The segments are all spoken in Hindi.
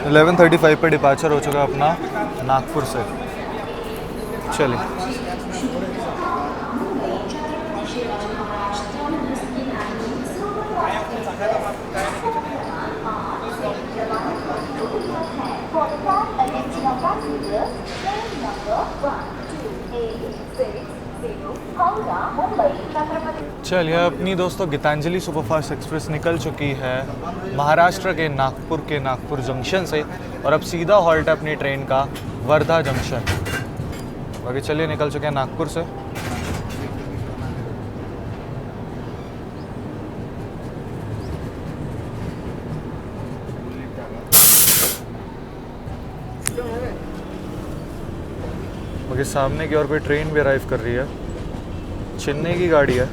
11:35 पे डिपार्चर हो चुका अपना नागपुर से। चलिए चलिए अपनी दोस्तों गीतांजलि सुपरफास्ट एक्सप्रेस निकल चुकी है महाराष्ट्र के नागपुर जंक्शन से और अब सीधा हॉल्ट है अपनी ट्रेन का वर्धा जंक्शन। बाकी चलिए निकल चुके हैं नागपुर से। बाकी सामने की ओर कोई ट्रेन भी अराइव कर रही है, चेन्नई की गाड़ी है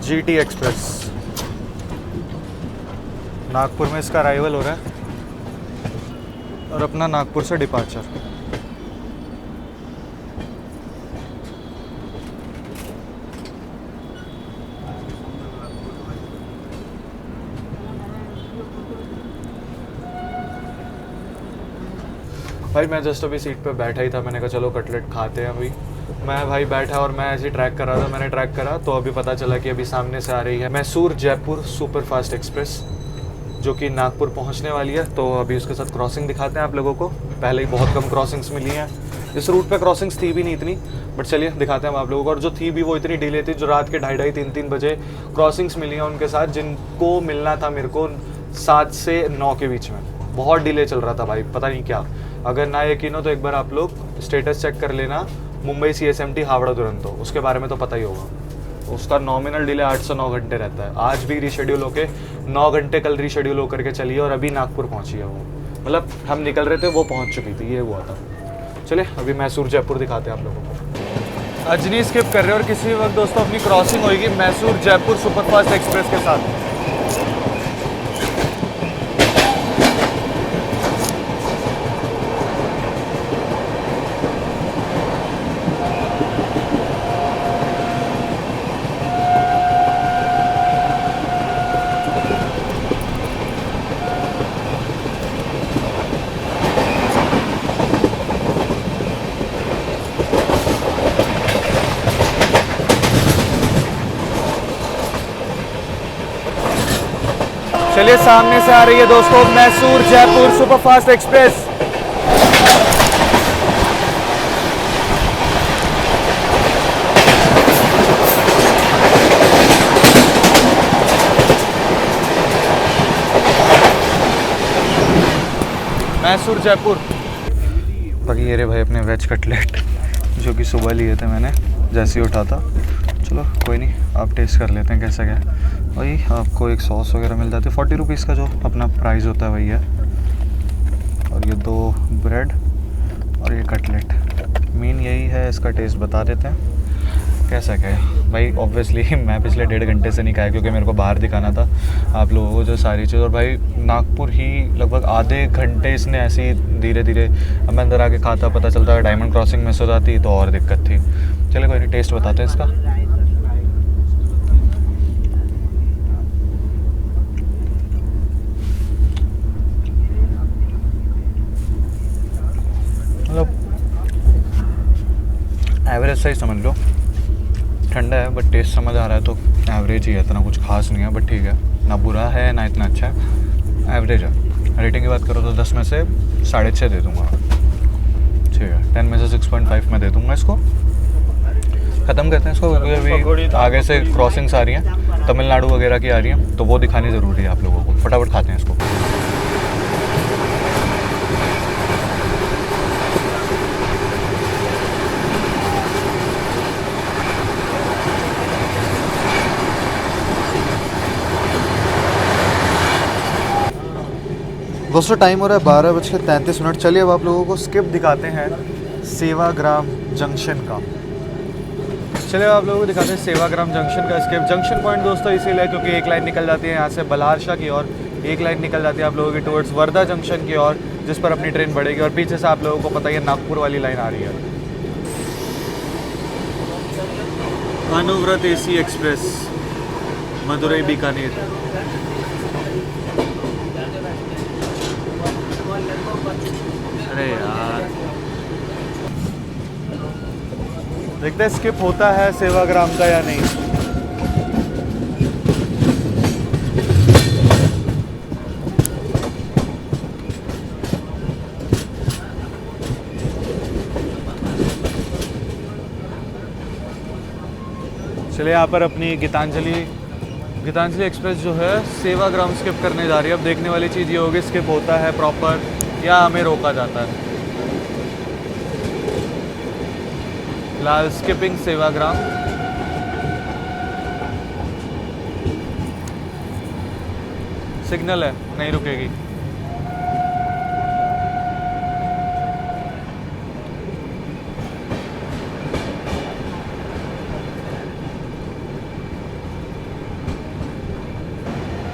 जीटी एक्सप्रेस। नागपुर में इसका अराइवल हो रहा है और अपना नागपुर से डिपार्चर। भाई मैं जस्ट अभी सीट पे बैठा ही था, मैंने कहा चलो कटलेट खाते हैं। अभी मैं भाई बैठा और मैं ऐसे ही ट्रैक कर रहा था, मैंने ट्रैक करा तो अभी पता चला कि अभी सामने से आ रही है मैसूर जयपुर सुपरफास्ट एक्सप्रेस जो कि नागपुर पहुंचने वाली है। तो अभी उसके साथ क्रॉसिंग दिखाते हैं आप लोगों को। पहले ही बहुत कम क्रॉसिंग्स मिली हैं, इस रूट पे क्रॉसिंग्स थी भी नहीं इतनी, बट चलिए दिखाते हैं हम आप लोगों को। और जो थी भी वो इतनी डिले थी, जो रात के 2:30-3 बजे क्रॉसिंग्स मिली हैं उनके साथ, जिनको मिलना था मेरे को 7 से 9 के बीच में। बहुत डिले चल रहा था भाई, पता नहीं क्या। अगर ना यकीन हो तो एक बार आप लोग स्टेटस चेक कर लेना मुंबई CSMT हावड़ा दुरंतो, उसके बारे में तो पता ही होगा। उसका नॉमिनल डिले 8 से 9 घंटे रहता है। आज भी रीशेड्यूल होके 9 घंटे कल रीशेड्यूल होकर के चली है और अभी नागपुर पहुंची है वो। मतलब हम निकल रहे थे वो पहुंच चुकी थी, ये हुआ था। चलिए अभी मैसूर जयपुर दिखाते हैं आप लोगों को। अजनी स्किप कर रहे हैं और किसी वक्त दोस्तों अपनी क्रॉसिंग होगी मैसूर जयपुर सुपरफास्ट एक्सप्रेस के साथ। चलिए सामने से आ रही है दोस्तों मैसूर जयपुर सुपरफास्ट एक्सप्रेस। मैसूर जयपुर। बाकी ये रे भाई अपने वेज कटलेट जो कि सुबह लिए थे मैंने जैसे ही उठा था। चलो कोई नहीं, आप टेस्ट कर लेते हैं कैसा क्या है। वही आपको एक सॉस वगैरह मिल जाती है, 40 रुपीज़ का जो अपना प्राइस होता है वही है। और ये 2 ब्रेड और ये कटलेट, मेन यही है। इसका टेस्ट बता देते हैं कैसा क्या है। भाई ऑब्वियसली मैं पिछले 1.5 घंटे से नहीं खाया क्योंकि मेरे को बाहर दिखाना था आप लोगों को जो सारी चीज़। और भाई नागपुर ही लगभग आधे घंटे इसने ऐसे ही धीरे धीरे, अब मैं अंदर आके खाता पता चलता है डायमंड क्रॉसिंग मिस हो जाती तो और दिक्कत थी। चलिए कोई नहीं, टेस्ट बताते हैं इसका। मतलब एवरेज साइज समझ लो, ठंडा है बट टेस्ट समझ आ रहा है तो एवरेज ही है, इतना कुछ खास नहीं है बट ठीक है। ना बुरा है ना इतना अच्छा है, एवरेज है। रेटिंग की बात करो तो 10 में से 6.5 दे दूँगा, ठीक है। 10 में से 6.5 मैं दे दूँगा इसको। ख़त्म करते हैं इसको क्योंकि अभी आगे से क्रॉसिंग्स आ रही हैं, तमिलनाडु वगैरह की आ रही हैं, तो वो दिखानी ज़रूरी है आप लोगों को। फटाफट खाते हैं इसको। दोस्तों टाइम हो रहा है 12:33। चलिए अब आप लोगों को स्किप दिखाते हैं सेवाग्राम जंक्शन का। चलिए आप लोगों को दिखाते हैं सेवाग्राम जंक्शन का स्किप। जंक्शन पॉइंट दोस्तों इसीलिए क्योंकि एक लाइन निकल जाती है यहाँ से बलारशा की ओर, एक लाइन निकल जाती है आप लोगों की टुवर्ड्स वर्धा जंक्शन की ओर, जिस पर अपनी ट्रेन बढ़ेगी। और पीछे से आप लोगों को पता ही है नागपुर वाली लाइन आ रही है। Anuvrat AC express Madurai Bikaner. अरे यार, देखते हैं स्किप होता है सेवाग्राम का या नहीं। चलिए, यहाँ पर अपनी गीतांजलि एक्सप्रेस जो है सेवाग्राम स्किप करने जा रही है। अब देखने वाली चीज़ ये होगी स्किप होता है प्रॉपर या हमें रोका जाता है। फिलहाल स्किपिंग सेवाग्राम। सिग्नल है, नहीं रुकेगी।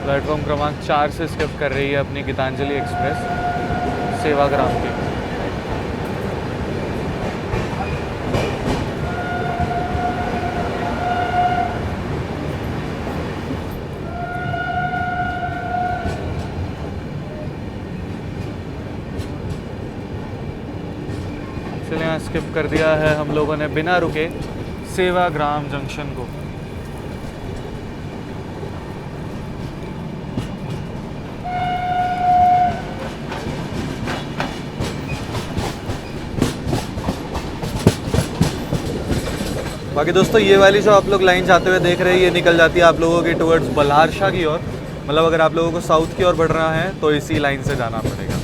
प्लेटफॉर्म क्रमांक 4 से स्किप कर रही है अपनी गीतांजलि एक्सप्रेस सेवाग्राम की। चलिए, यहाँ स्किप कर दिया है हम लोगों ने बिना रुके सेवाग्राम जंक्शन को। बाकी दोस्तों, ये वाली जो आप लोग लाइन जाते हुए देख रहे हैं, ये निकल जाती है आप लोगों की टुवर्ड्स बल्हारशाह की ओर। मतलब अगर आप लोगों को साउथ की ओर बढ़ रहा है तो इसी लाइन से जाना पड़ेगा,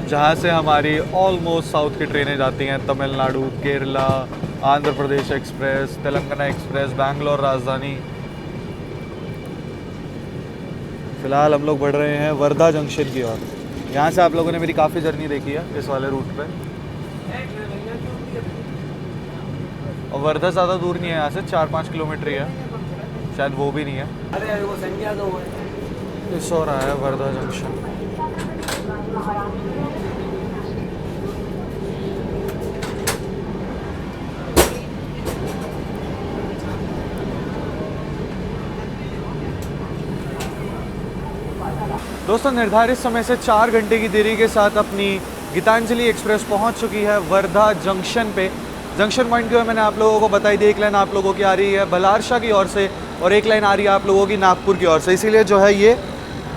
जहाँ से हमारी ऑलमोस्ट साउथ की ट्रेनें जाती हैं। Tamil Nadu, Kerala, Andhra Pradesh express, Telangana express, Bangalore Rajdhani. फ़िलहाल हम लोग बढ़ रहे हैं वर्धा जंक्शन की ओर। यहाँ से आप लोगों ने मेरी काफ़ी जर्नी देखी है इस वाले रूट पे। और वर्धा ज़्यादा दूर नहीं है यहाँ से, 4-5 किलोमीटर ही है, शायद वो भी नहीं है। इस हो रहा है वर्धा जंक्शन। दोस्तों, निर्धारित समय से 4 घंटे की देरी के साथ अपनी गीतांजलि एक्सप्रेस पहुंच चुकी है वर्धा जंक्शन पे। जंक्शन पॉइंट की मैंने आप लोगों को बताई दी। एक लाइन आप लोगों की आ रही है बल्हारशाह की ओर से और एक लाइन आ रही है आप लोगों की नागपुर की ओर से। इसीलिए जो है ये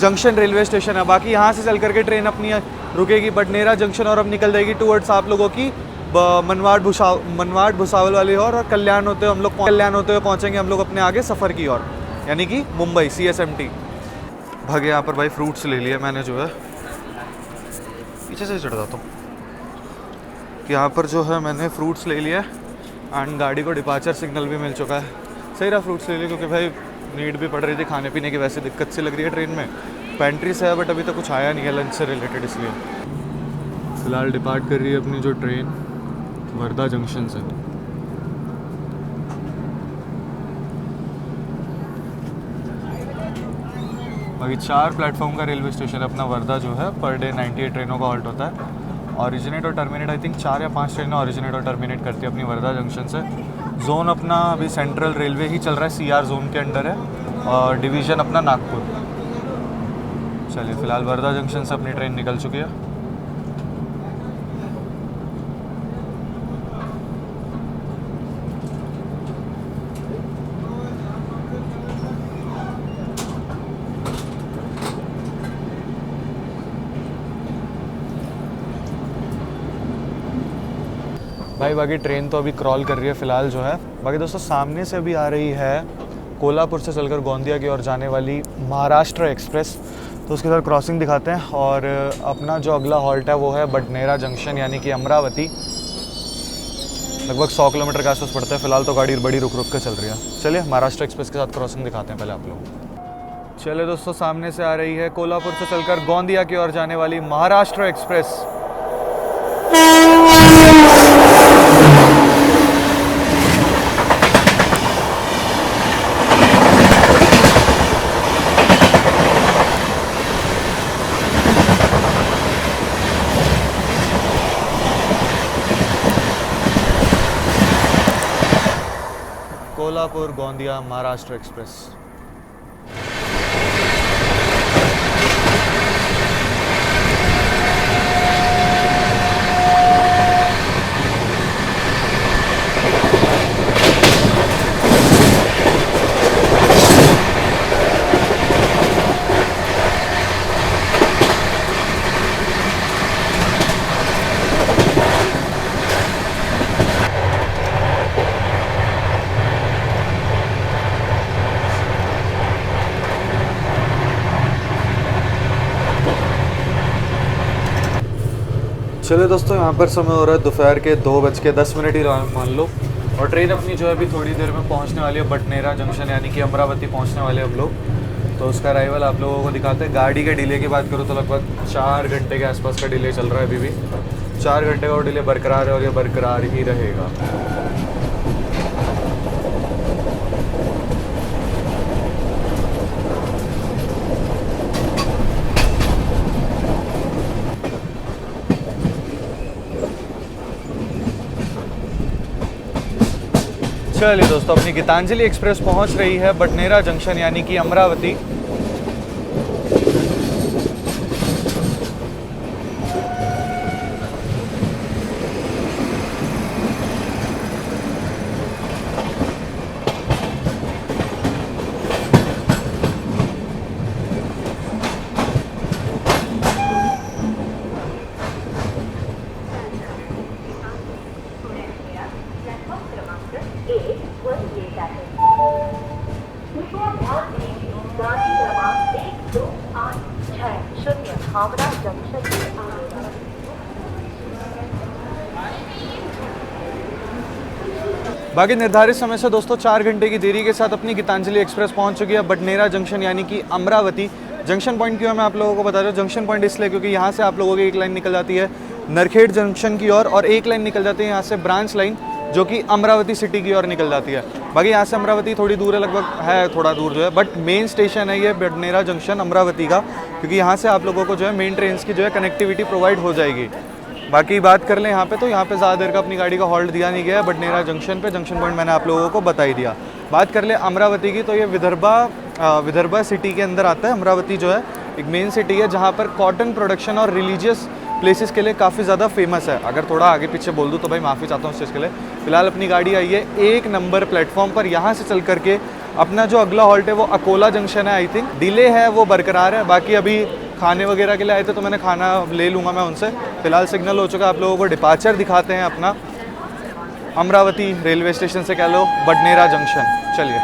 जंक्शन रेलवे स्टेशन है। बाकी यहाँ से चल करके ट्रेन अपनी रुकेगी बडनेरा जंक्शन और अब निकल जाएगी टूवर्ड्स आप लोगों की मनवाड़ भुसावल वाली ओर। और कल्याण होते हुए पहुँचेंगे हम लोग अपने आगे सफ़र की ओर, यानी कि मुंबई CSMT। भागे यहाँ पर भाई फ्रूट्स ले लिए मैंने, जो है पीछे से चढ़ जाता हूँ। यहाँ पर जो है मैंने फ्रूट्स ले लिया एंड गाड़ी को डिपार्चर सिग्नल भी मिल चुका है। सही रहा फ्रूट्स ले लिए, क्योंकि भाई नीड भी पड़ रही थी खाने पीने की। वैसे दिक्कत सी लग रही है ट्रेन में, पेंट्री से है बट अभी तक कुछ आया नहीं है लंच से रिलेटेड, इसलिए फ़िलहाल डिपार्ट कर रही है अपनी जो ट्रेन वर्धा जंक्शन से। बाकी 4 प्लेटफॉर्म का रेलवे स्टेशन है अपना वर्धा जो है। पर डे 98 ट्रेनों का हॉल्ट होता है। ऑरिजिनेट और टर्मिनेट आई थिंक 4 या 5 ट्रेनें ऑरिजिनेट और टर्मिनेट करती है अपनी वर्धा जंक्शन से। जोन अपना अभी सेंट्रल रेलवे ही चल रहा है, CR जोन के अंडर है, और डिवीज़न अपना नागपुर। चलिए, फ़िलहाल वर्धा जंक्शन से अपनी ट्रेन निकल चुकी है। भाई बाकी ट्रेन तो अभी क्रॉल कर रही है फ़िलहाल जो है। बाकी दोस्तों, सामने से अभी आ रही है कोल्हापुर से चलकर गोंदिया की ओर जाने वाली महाराष्ट्र एक्सप्रेस। तो उसके साथ क्रॉसिंग दिखाते हैं। और अपना जो अगला हॉल्ट है वो है बडनेरा जंक्शन, यानी कि अमरावती। लगभग 100 किलोमीटर के आसपास पड़ता है। फ़िलहाल तो गाड़ी बड़ी रुक के चल रही है। चलिए, महाराष्ट्र एक्सप्रेस के साथ क्रॉसिंग दिखाते हैं पहले आप लोग। चलिए दोस्तों, सामने से आ रही है कोल्हापुर से चलकर गोंदिया की ओर जाने वाली महाराष्ट्र एक्सप्रेस। कोल्हापुर गोंदिया महाराष्ट्र एक्सप्रेस। चलिए दोस्तों, यहाँ पर समय हो रहा है दोपहर के 2:10 ही मान लो, और ट्रेन अपनी जो है अभी थोड़ी देर में पहुँचने वाली है बडनेरा जंक्शन, यानी कि अमरावती पहुँचने वाले हम लोग। तो उसका अराइवल आप लोगों को दिखाते हैं। गाड़ी के डिले की बात करूँ तो लगभग 4 घंटे के आसपास का डिले चल रहा है अभी भी। 4 घंटे का वो डिले बरकरार है और ये बरकरार ही रहेगा। चलिए दोस्तों, अपनी गीतांजलि एक्सप्रेस पहुंच रही है बडनेरा जंक्शन यानी कि अमरावती। बाकी निर्धारित समय से दोस्तों 4 घंटे की देरी के साथ अपनी गीतांजलि एक्सप्रेस पहुंच चुकी है बडनेरा जंक्शन यानी कि अमरावती। जंक्शन पॉइंट क्यों है मैं आप लोगों को बता रहा हूँ। जंक्शन पॉइंट इसलिए क्योंकि यहाँ से आप लोगों की एक लाइन निकल जाती है नरखेड़ जंक्शन की ओर, और एक लाइन निकल जाती है यहाँ से ब्रांच लाइन जो कि अमरावती सिटी की ओर निकल जाती है। बाकी यहाँ से अमरावती थोड़ी दूर है, लगभग है थोड़ा दूर जो है, बट मेन स्टेशन है ये बडनेरा जंक्शन अमरावती का, क्योंकि यहाँ से आप लोगों को जो है मेन ट्रेन की जो है कनेक्टिविटी प्रोवाइड हो जाएगी। बाकी बात कर लें यहाँ पे, तो यहाँ पे ज़्यादा देर का अपनी गाड़ी का हॉल्ट दिया नहीं गया है बडनेरा जंक्शन पे। जंक्शन पॉइंट मैंने आप लोगों को बता ही दिया। बात कर ले अमरावती की, तो ये विदर्भा सिटी के अंदर आता है। अमरावती जो है एक मेन सिटी है जहाँ पर कॉटन प्रोडक्शन और रिलीजियस प्लेसेस के लिए काफ़ी ज़्यादा फेमस है। अगर थोड़ा आगे पीछे बोल दूँ तो भाई माफ़ी चाहता हूँ इस चीज़ के लिए। फिलहाल अपनी गाड़ी आई है 1 नंबर प्लेटफॉर्म पर। यहाँ से चल करके अपना जो अगला हॉल्ट है वो अकोला जंक्शन है। आई थिंक डिले है वो बरकरार है। बाकी अभी खाने वगैरह के लिए आए थे तो मैंने खाना ले लूँगा मैं उनसे। फिलहाल सिग्नल हो चुका है। आप लोगों को डिपार्चर दिखाते हैं अपना अमरावती रेलवे स्टेशन से, कह लो बडनेरा जंक्शन। चलिए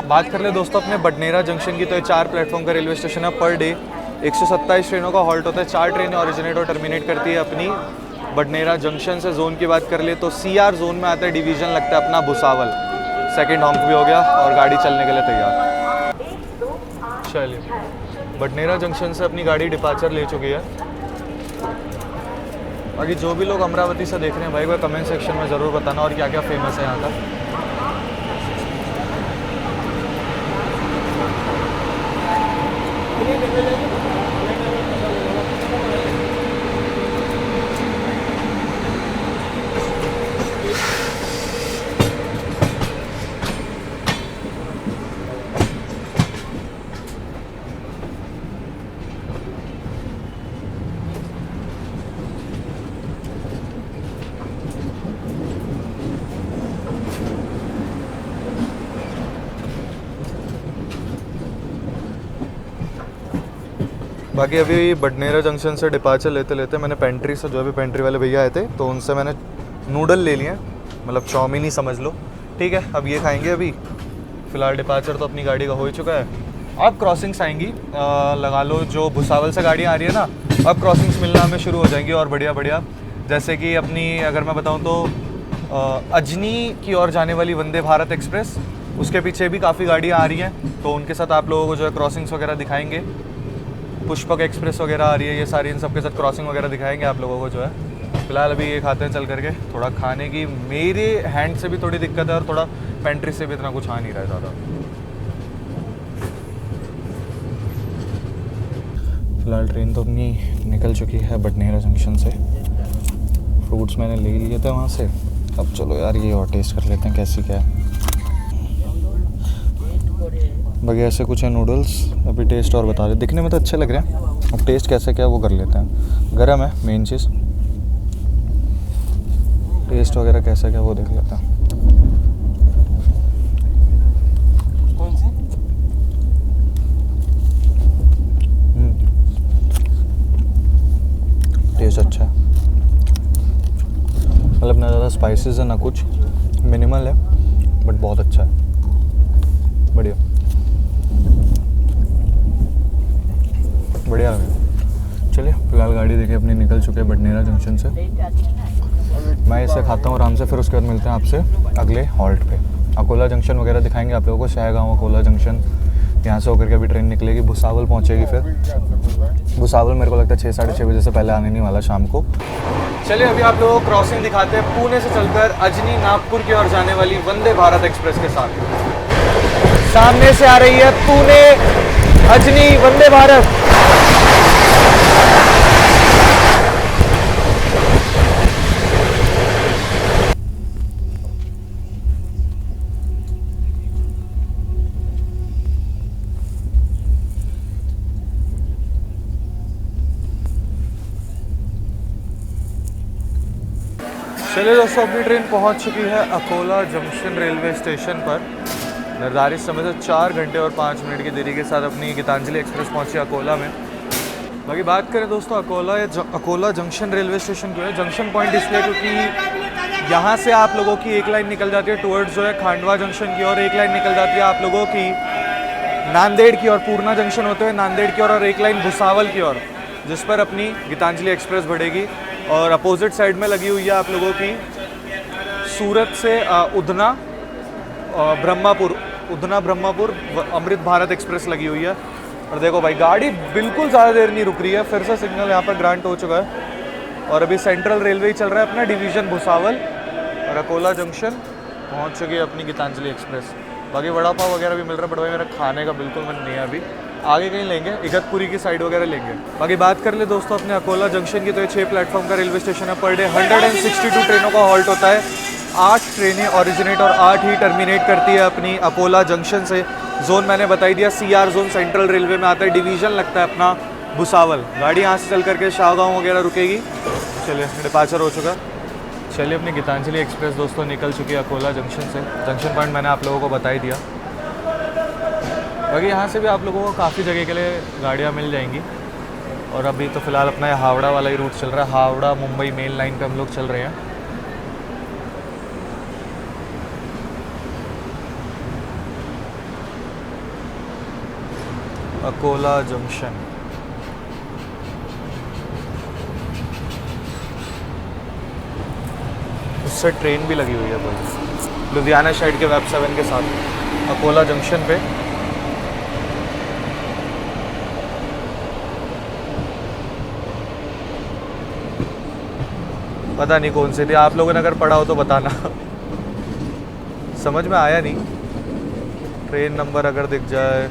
बात कर ले दोस्तों अपने बडनेरा जंक्शन की, तो ये 4 प्लेटफॉर्म का रेलवे स्टेशन है। पर डे 127 ट्रेनों का हॉल्ट होता है। 4 ट्रेनें ओरिजिनेट और टर्मिनेट करती है अपनी बडनेरा जंक्शन से। जोन की बात कर ले तो CR जोन में आता है, डिवीज़न लगता है अपना भुसावल। सेकंड हॉन्क भी हो गया और गाड़ी चलने के लिए तैयार। चलिए बडनेरा जंक्शन से अपनी गाड़ी डिपार्चर ले चुकी है। बाकी जो भी लोग अमरावती से देख रहे हैं भाई वो कमेंट सेक्शन में ज़रूर बताना और क्या क्या फेमस है यहाँ का। बाकी अभी बडनेरा जंक्शन से डिपार्चर लेते लेते मैंने पेंट्री से, जो अभी पेंट्री वाले भैया आए थे तो उनसे मैंने नूडल ले लिए, मतलब चाउमीन ही समझ लो। ठीक है, अब ये खाएंगे अभी। फ़िलहाल डिपार्चर तो अपनी गाड़ी का हो ही चुका है। अब क्रॉसिंग्स आएंगी, लगा लो जो भुसावल से गाड़ियाँ आ रही है ना, अब क्रॉसिंग्स मिलना हमें शुरू हो जाएंगी और बढ़िया बढ़िया। जैसे कि अपनी अगर मैं बताऊँ तो अजनी की ओर जाने वाली वंदे भारत एक्सप्रेस, उसके पीछे भी काफ़ी गाड़ियाँ आ रही हैं, तो उनके साथ आप लोगों को जो है क्रॉसिंग्स वगैरह दिखाएंगे। पुष्पक एक्सप्रेस वगैरह आ रही है, ये सारी इन सब के साथ क्रॉसिंग वगैरह दिखाएंगे आप लोगों को जो है। फिलहाल अभी ये खाते हैं चल करके। थोड़ा खाने की मेरे हैंड से भी थोड़ी दिक्कत है और थोड़ा पेंट्री से भी इतना कुछ आ नहीं रहा है ज़्यादा। फिलहाल ट्रेन तो अपनी निकल चुकी है बडनेरा जंक्शन से। फ्रूट्स मैंने ले लिए थे वहाँ से। अब चलो यार ये और टेस्ट कर लेते हैं कैसी क्या है। बाकी ऐसे कुछ है नूडल्स, अभी टेस्ट और बता रहे। दिखने में तो अच्छे लग रहे हैं, अब टेस्ट कैसे क्या वो कर लेते हैं। गरम है मेन चीज़, टेस्ट वगैरह कैसा क्या वो देख लेते हैं। कौन से? टेस्ट अच्छा है, मतलब ना ज़्यादा स्पाइसेस है ना कुछ, मिनिमल है बट बहुत अच्छा है, बढ़िया बढ़िया। चलिए फिलहाल गाड़ी देखिए अपनी निकल चुके हैं बडनेरा जंक्शन से। मैं इसे खाता हूँ आराम से, फिर उसके बाद मिलते हैं आपसे अगले हॉल्ट पे। अकोला जंक्शन वगैरह दिखाएंगे आप लोगों को, शहगांव अकोला जंक्शन, यहाँ से होकर के अभी ट्रेन निकलेगी, भुसावल पहुँचेगी। फिर भुसावल मेरे को लगता है 6 साढ़े 6 बजे से पहले आने नहीं वाला शाम को। चलिए अभी आप लोगों को क्रॉसिंग दिखाते हैं पुणे से चलकर अजनी नागपुर की ओर जाने वाली वंदे भारत एक्सप्रेस के साथ। सामने से आ रही है पुणे अजनी वंदे भारत। चलिए दोस्तों अपनी ट्रेन पहुंच चुकी है अकोला जंक्शन रेलवे स्टेशन पर। निर्धारित समय से 4 घंटे और 5 मिनट की देरी के साथ अपनी गीतांजलि एक्सप्रेस पहुंची अकोला में। बाकी बात करें दोस्तों अकोला जंक्शन रेलवे स्टेशन जो है, जंक्शन पॉइंट इसलिए क्योंकि यहाँ से आप लोगों की एक लाइन निकल जाती है टुवर्ड्स जो है खांडवा जंक्शन की, और एक लाइन निकल जाती है आप लोगों की नांदेड़ की ओर, पूर्णा जंक्शन होते हुए नांदेड़ की ओर, और एक लाइन भुसावल की ओर, जिस पर अपनी गीतांजलि एक्सप्रेस बढ़ेगी। और अपोजिट साइड में लगी हुई है आप लोगों की सूरत से उधना ब्रह्मापुर अमृत भारत एक्सप्रेस लगी हुई है। और देखो भाई गाड़ी बिल्कुल ज़्यादा देर नहीं रुक रही है, फिर से सिग्नल यहाँ पर ग्रांट हो चुका है। और अभी सेंट्रल रेलवे ही चल रहा है अपना डिवीज़न भुसावल, और अकोला जंक्शन पहुँच चुकी है अपनी गीतांजलि एक्सप्रेस। बाकी वड़ा पाव वगैरह भी मिल रहा है, बट भाई मेरा खाने का बिल्कुल मन नहीं है अभी, आगे कहीं लेंगे, इगतपुरी की साइड वगैरह लेंगे। बाकी बात कर ले दोस्तों अपने अकोला जंक्शन की, तो ये 6 प्लेटफॉर्म का रेलवे स्टेशन है। पर डे 162 ट्रेनों का हॉल्ट होता है। 8 ट्रेनें ऑरिजिनेट और 8 ही टर्मिनेट करती है अपनी अकोला जंक्शन से। जोन मैंने बताई दिया, CR जोन सेंट्रल रेलवे में आता है, डिवीज़न लगता है अपना भुसावल। गाड़ी यहाँ से चल करके शाहगांव वगैरह रुकेगी। चलिए डिपार्चर हो चुका। चलिए अपनी गीतांजलि एक्सप्रेस दोस्तों निकल चुकी है अकोला जंक्शन से। जंक्शन पॉइंट मैंने आप लोगों को बता ही दिया। बाकी यहाँ से भी आप लोगों को काफ़ी जगह के लिए गाड़ियाँ मिल जाएंगी। और अभी तो फ़िलहाल अपना ये हावड़ा वाला ही रूट चल रहा है, हावड़ा मुंबई मेन लाइन पे हम लोग चल रहे हैं। अकोला जंक्शन उससे ट्रेन भी लगी हुई है कोई लुधियाना साइड के वेब 7 के साथ अकोला जंक्शन पे। पता नहीं कौन सी थी, आप लोगों ने अगर पढ़ा हो तो बताना। समझ में आया नहीं, ट्रेन नंबर अगर दिख जाए।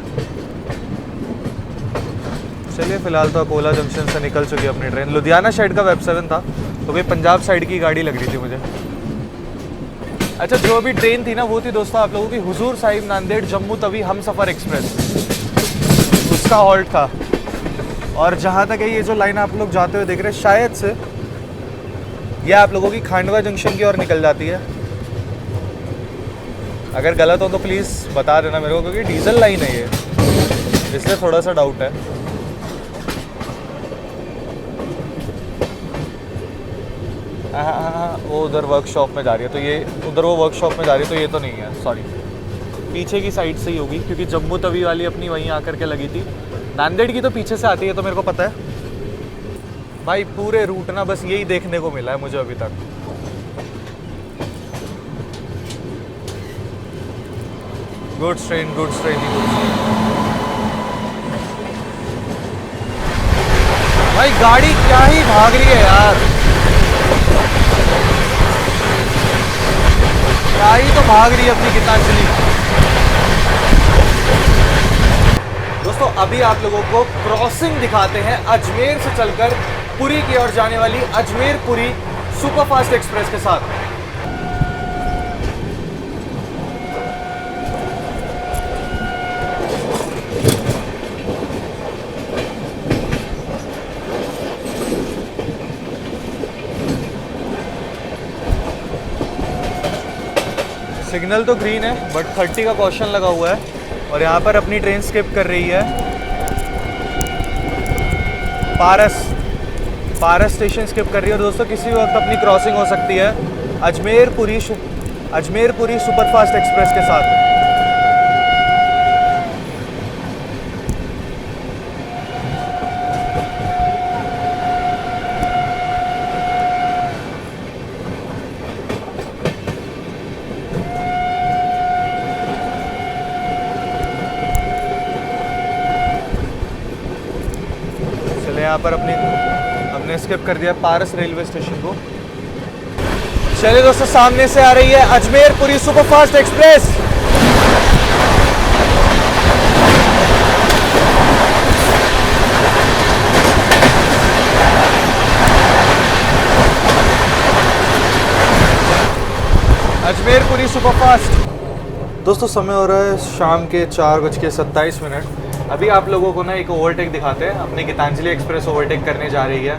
चलिए फिलहाल तो अकोला जंक्शन से निकल चुकी है अपनी ट्रेन। लुधियाना साइड का वेब 7 था, तो कोई पंजाब साइड की गाड़ी लग रही थी मुझे। अच्छा, जो अभी ट्रेन थी ना वो थी दोस्तों आप लोगों की हुजूर साहिब नांदेड़ जम्मू तवी हम सफ़र एक्सप्रेस, उसका हॉल्ट था। और जहाँ तक है ये जो लाइन आप लोग जाते हुए देख रहे हैं, शायद से ये आप लोगों की खांडवा जंक्शन की ओर निकल जाती है। अगर गलत हो तो प्लीज़ बता देना मेरे को, क्योंकि डीजल लाइन है ये, इसलिए थोड़ा सा डाउट है। हाँ, वो उधर वर्कशॉप में जा रही है, तो ये उधर वो वर्कशॉप में जा रही है, तो ये तो नहीं है, सॉरी। पीछे की साइड से ही होगी, क्योंकि जम्मू तवी वाली अपनी वहीं आकर के लगी थी। नांदेड़ की तो पीछे से आती है, तो मेरे को पता है भाई। पूरे रूट ना बस यही देखने को मिला है मुझे अभी तक। गुड्स ट्रेन भाई, गाड़ी क्या ही भाग रही है यार, क्या ही तो भाग रही है अपनी गीतांजलि। दोस्तों अभी आप लोगों को क्रॉसिंग दिखाते हैं अजमेर से चलकर पुरी की ओर जाने वाली अजमेर पुरी सुपरफास्ट एक्सप्रेस के साथ। सिग्नल तो ग्रीन है, बट 30 का कॉशन लगा हुआ है, और यहाँ पर अपनी ट्रेन स्किप कर रही है। पारस स्टेशन स्किप कर रही है। और दोस्तों किसी भी वक्त अपनी क्रॉसिंग हो सकती है अजमेर पुरी सुपरफास्ट एक्सप्रेस के साथ। यहाँ पर हमने स्किप कर दिया पारस रेलवे स्टेशन को। चलिए दोस्तों, सामने से आ रही है Ajmer Puri superfast express. Ajmer Puri superfast. दोस्तों समय हो रहा है शाम के 4:27। अभी आप लोगों को ना एक ओवरटेक दिखाते हैं। अपनी गीतांजलि एक्सप्रेस ओवरटेक करने जा रही है।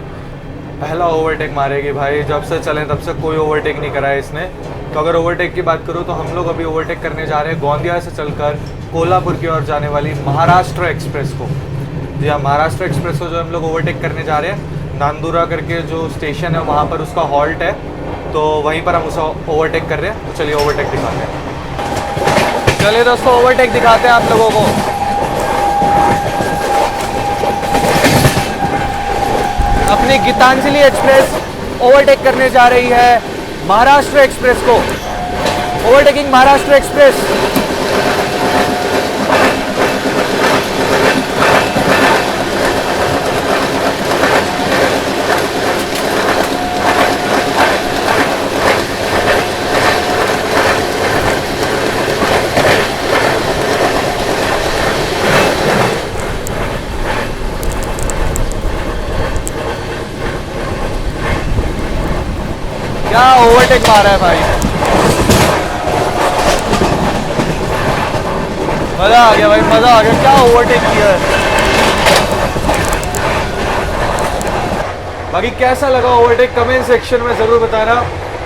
पहला ओवरटेक मारेगी भाई, जब से चलें तब से कोई ओवरटेक नहीं करा है इसने। तो अगर ओवरटेक की बात करूँ तो हम लोग अभी ओवरटेक करने जा रहे हैं गोंदिया से चलकर कोल्हापुर की ओर जाने वाली महाराष्ट्र एक्सप्रेस को। जी हाँ, महाराष्ट्र एक्सप्रेस को जो हम लोग ओवरटेक करने जा रहे हैं, नांदुरा करके जो स्टेशन है वहाँ पर उसका हॉल्ट है, तो वहीं पर हम उसे ओवरटेक कर रहे हैं। तो चलिए ओवरटेक दिखाते हैं। चलिए दोस्तों, ओवरटेक दिखाते हैं आप लोगों को। अपनी गीतांजलि एक्सप्रेस ओवरटेक करने जा रही है महाराष्ट्र एक्सप्रेस को। Overtaking Maharashtra express. क्या ओवरटेक मारा है भाई, मजा आ गया भाई, मजा आ गया। क्या ओवरटेक किया है। बाकी कैसा लगा ओवरटेक कमेंट सेक्शन में जरूर बताना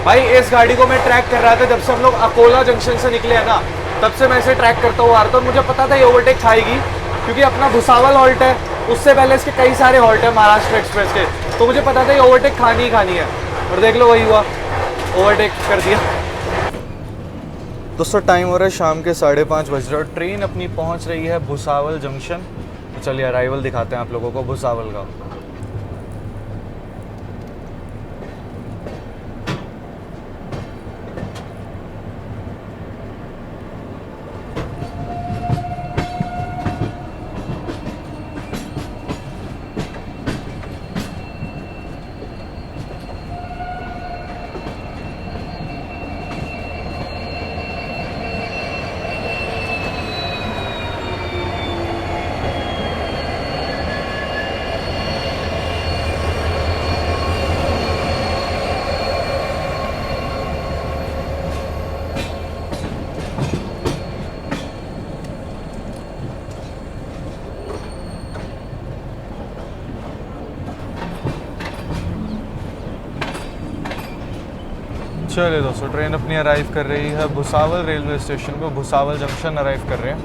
भाई। इस गाड़ी को मैं ट्रैक कर रहा था जब से हम लोग अकोला जंक्शन से निकले हैं ना, तब से मैं इसे ट्रैक करता हुआ आ रहा था। मुझे पता था ये ओवरटेक खाएगी, क्योंकि अपना भुसावल हॉल्ट है, उससे पहले इसके कई सारे हॉल्ट है महाराष्ट्र एक्सप्रेस के, तो मुझे पता था ये ओवरटेक खानी ही खानी है। और देख लो, वही हुआ, ओवरटेक कर दिया। दोस्तों टाइम हो रहा है शाम के 5:30 बज रहे और ट्रेन अपनी पहुंच रही है भुसावल जंक्शन। तो चलिए अराइवल दिखाते हैं आप लोगों को भुसावल का। चलिए दोस्तों, ट्रेन अपनी अराइव कर रही है भुसावल रेलवे स्टेशन पे। भुसावल जंक्शन अराइव कर रहे हैं।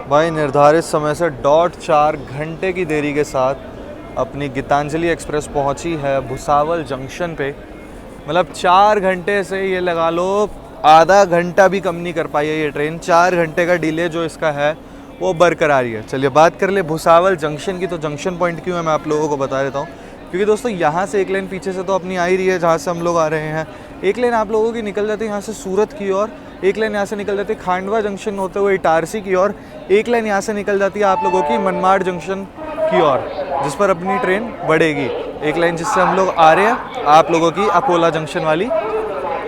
भाई निर्धारित समय से 4 घंटे की देरी के साथ अपनी गीतांजलि एक्सप्रेस पहुंची है भुसावल जंक्शन पे। मतलब 4 घंटे से ये लगा लो आधा घंटा भी कम नहीं कर पाई है ये ट्रेन। 4 घंटे का डिले जो इसका है वो बरकरार ही है। चलिए बात कर ले भुसावल जंक्शन की। तो जंक्शन पॉइंट क्यों है मैं आप लोगों को बता देता हूँ, क्योंकि दोस्तों यहाँ से एक लाइन पीछे से तो अपनी आ ही रही है जहाँ से हम लोग आ रहे हैं। एक लाइन आप लोगों की निकल जाती है यहाँ से सूरत की ओर, एक लाइन यहाँ से निकल जाती है खांडवा जंक्शन होते हुए इटारसी की ओर, एक लाइन यहाँ से निकल जाती है आप लोगों की मनमाड़ जंक्शन की ओर, जिस पर अपनी ट्रेन बढ़ेगी। एक लाइन जिससे हम लोग आ रहे हैं आप लोगों की अकोला जंक्शन वाली।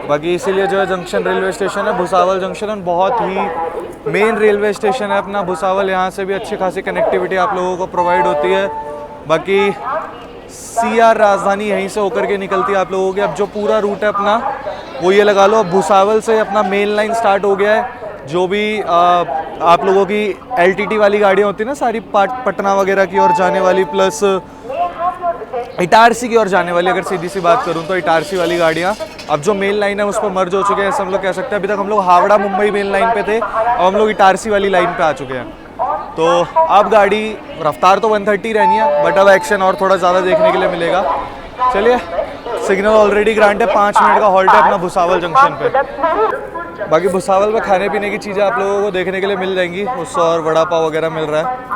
बाकी इसीलिए जो है जंक्शन रेलवे स्टेशन है भुसावल जंक्शन, बहुत ही मेन रेलवे स्टेशन है अपना भुसावल। यहाँ से भी अच्छी खासी कनेक्टिविटी आप लोगों को प्रोवाइड होती है। बाकी CR राजधानी यहीं से होकर के निकलती है आप लोगों की। अब जो पूरा रूट है अपना वो ये लगा लो, भुसावल से अपना मेन लाइन स्टार्ट हो गया है। जो भी आप लोगों की LTT वाली गाड़ियाँ होती है ना सारी, पटना वगैरह की ओर जाने वाली, प्लस इटारसी की ओर जाने वाली, अगर सीधी सी बात करूँ तो इटारसी वाली गाड़ियाँ अब जो मेन लाइन है उस पर मर्ज हो चुके हैं, ऐसा हम लोग कह सकते हैं। अभी तक हम लोग हावड़ा मुंबई मेन लाइन पे थे, अब हम लोग इटारसी वाली लाइन पे आ चुके हैं। तो अब गाड़ी रफ्तार तो 130 रहनी है, बट अब एक्शन और थोड़ा ज़्यादा देखने के लिए मिलेगा। चलिए सिग्नल ऑलरेडी ग्रांट है, 5 मिनट का हॉल्ट है अपना भुसावल जंक्शन पे। बाकी भुसावल में खाने पीने की चीज़ें आप लोगों को देखने के लिए मिल जाएंगी। उससे और वड़ा पाव वगैरह मिल रहा है।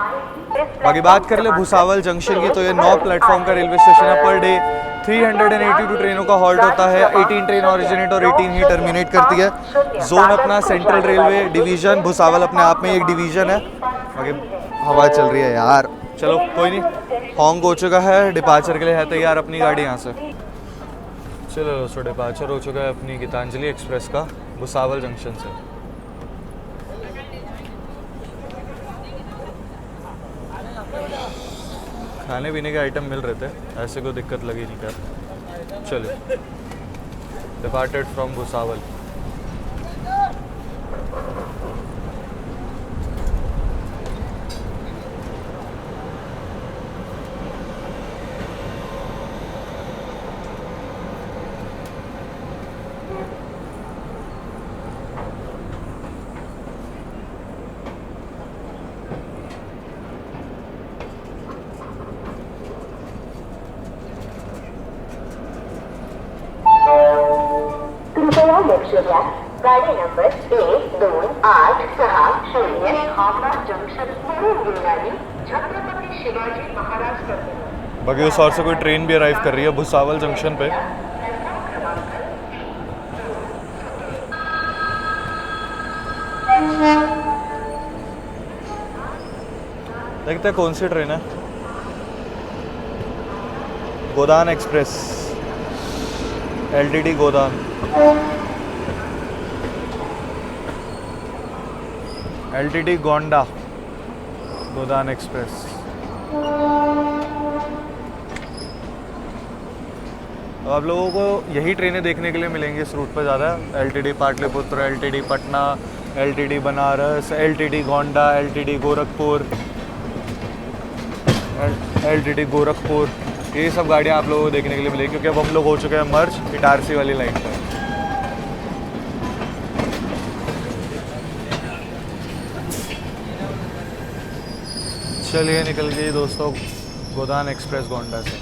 बाकी बात कर ले भुसावल जंक्शन की, तो ये 9 प्लेटफॉर्म का रेलवे स्टेशन है। पर डे 382 ट्रेनों का हॉल्ट होता है। 18 ट्रेन ऑरिजिनेट और 18 ही टर्मिनेट करती है। जोन अपना सेंट्रल रेलवे डिवीजन, भुसावल अपने आप में एक डिवीजन है। बाकी हवा चल रही है यार, चलो कोई नहीं। हॉन्ग हो चुका है, डिपार्चर के लिए है तैयार अपनी गाड़ी यहाँ से। चलो दोस्तों, डिपार्चर हो चुका है अपनी गीतांजलि एक्सप्रेस का भुसावल जंक्शन से। खाने पीने के आइटम मिल रहे थे, ऐसे कोई दिक्कत लगी नहीं कर। चलो, डिपार्टेड फ्रॉम भुसावल। कृपया लक्ष द्या. गाडी नंबर 1286 हावड़ा जंक्शन वरून निघाली छत्रपती शिवाजी महाराज टर्मिनस। बाकी उस और से कोई ट्रेन भी अराइव कर रही है भुसावल जंक्शन पे। देखते हैं कौन सी ट्रेन है। गोदान एक्सप्रेस, LTT गोदान। LTT गोंडा गोदान एक्सप्रेस। अब आप लोगों को यही ट्रेनें देखने के लिए मिलेंगी इस रूट पर ज़्यादा। LTT Pataliputra, LTT Patna, LTT Banaras, LTT Gonda, LTT Gorakhpur, LTT Gorakhpur, ये सब गाड़ियाँ आप लोगों को देखने के लिए मिलेगी, क्योंकि अब हम लोग हो चुके हैं मर्ज इटारसी वाली लाइन पर। चलिए निकल गई दोस्तों गोदान एक्सप्रेस गोंडा से।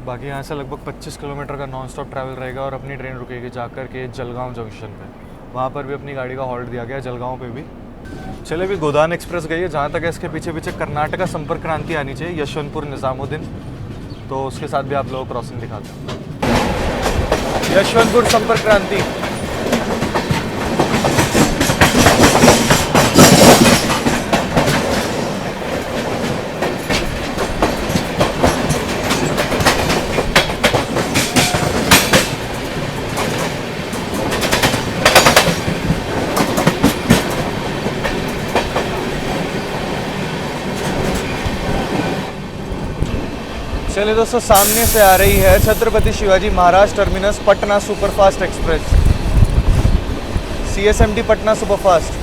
बाकी यहाँ से लगभग 25 किलोमीटर का नॉन स्टॉप ट्रैवल रहेगा और अपनी ट्रेन रुकेगी जाकर के जलगांव जंक्शन पे। वहाँ पर भी अपनी गाड़ी का हॉल्ट दिया गया है, जलगांव पे भी। चले भी गोदान एक्सप्रेस गई है, जहाँ तक है इसके पीछे पीछे कर्नाटका संपर्क क्रांति आनी चाहिए, यशवंतपुर निज़ामुद्दीन, तो उसके साथ भी आप लोगों को क्रॉसिंग दिखाते हैं। यशवंतपुर संपर्क क्रांति। चलिए दोस्तों, सामने से आ रही है Chhatrapati Shivaji Maharaj terminus Patna superfast express, CSMT Patna superfast.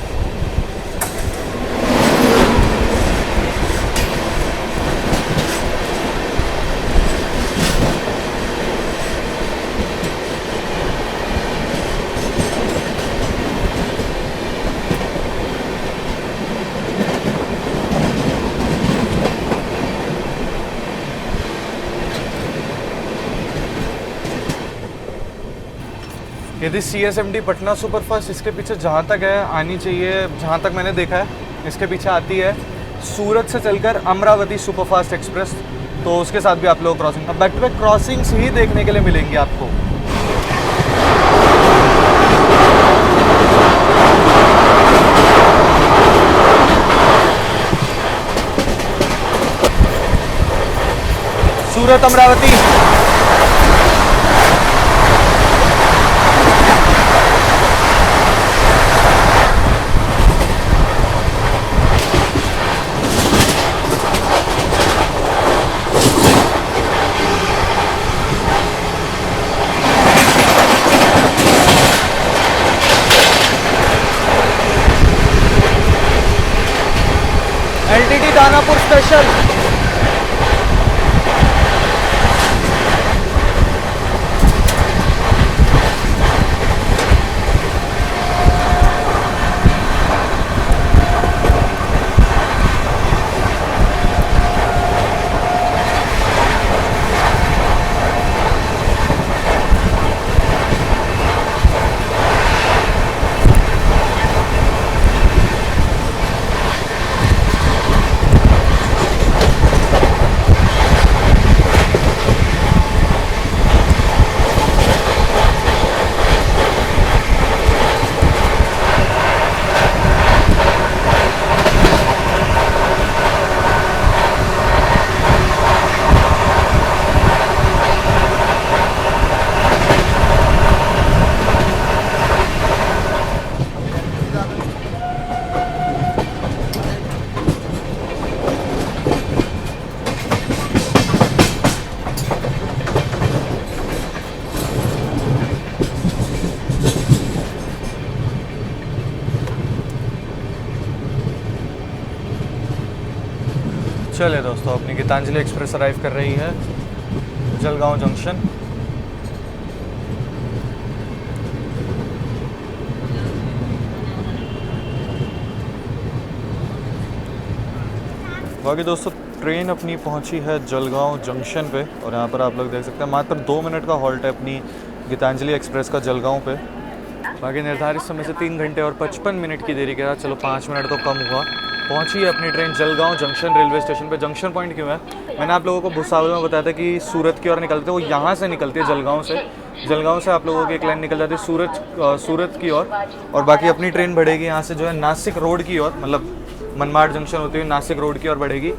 यदि CSMT पटना सुपरफास्ट इसके पीछे जहाँ तक है आनी चाहिए, जहाँ तक मैंने देखा है इसके पीछे आती है सूरत से चलकर अमरावती सुपरफास्ट एक्सप्रेस, तो उसके साथ भी आप लोग क्रॉसिंग, अब बैक टू बैक क्रॉसिंग्स ही देखने के लिए मिलेंगी आपको। सूरत अमरावती। LTT Danapur special. चलिए दोस्तों, अपनी गीतांजलि एक्सप्रेस अराइव कर रही है जलगांव जंक्शन। बाकी दोस्तों ट्रेन अपनी पहुंची है जलगांव जंक्शन पे और यहाँ पर आप लोग देख सकते हैं मात्र 2 मिनट का हॉल्ट है अपनी गीतांजलि एक्सप्रेस का जलगांव पे। बाकी निर्धारित समय से 3 घंटे और 55 मिनट की देरी के बाद, चलो 5 मिनट तो कम हुआ, पहुंची है अपनी train Jalgaon junction railway station पे। जंक्शन पॉइंट क्यों है, मैंने आप लोगों को भुसावल में बताया था कि सूरत की ओर निकलते हैं, वो यहाँ से निकलती है जलगांव से। जलगांव से आप लोगों की एक लाइन निकल जाती है सूरत की ओर, और बाकी अपनी ट्रेन बढ़ेगी यहाँ से जो है नासिक रोड की ओर, मतलब मनमाड़ जंक्शन होती हुई नासिक रोड की ओर बढ़ेगी।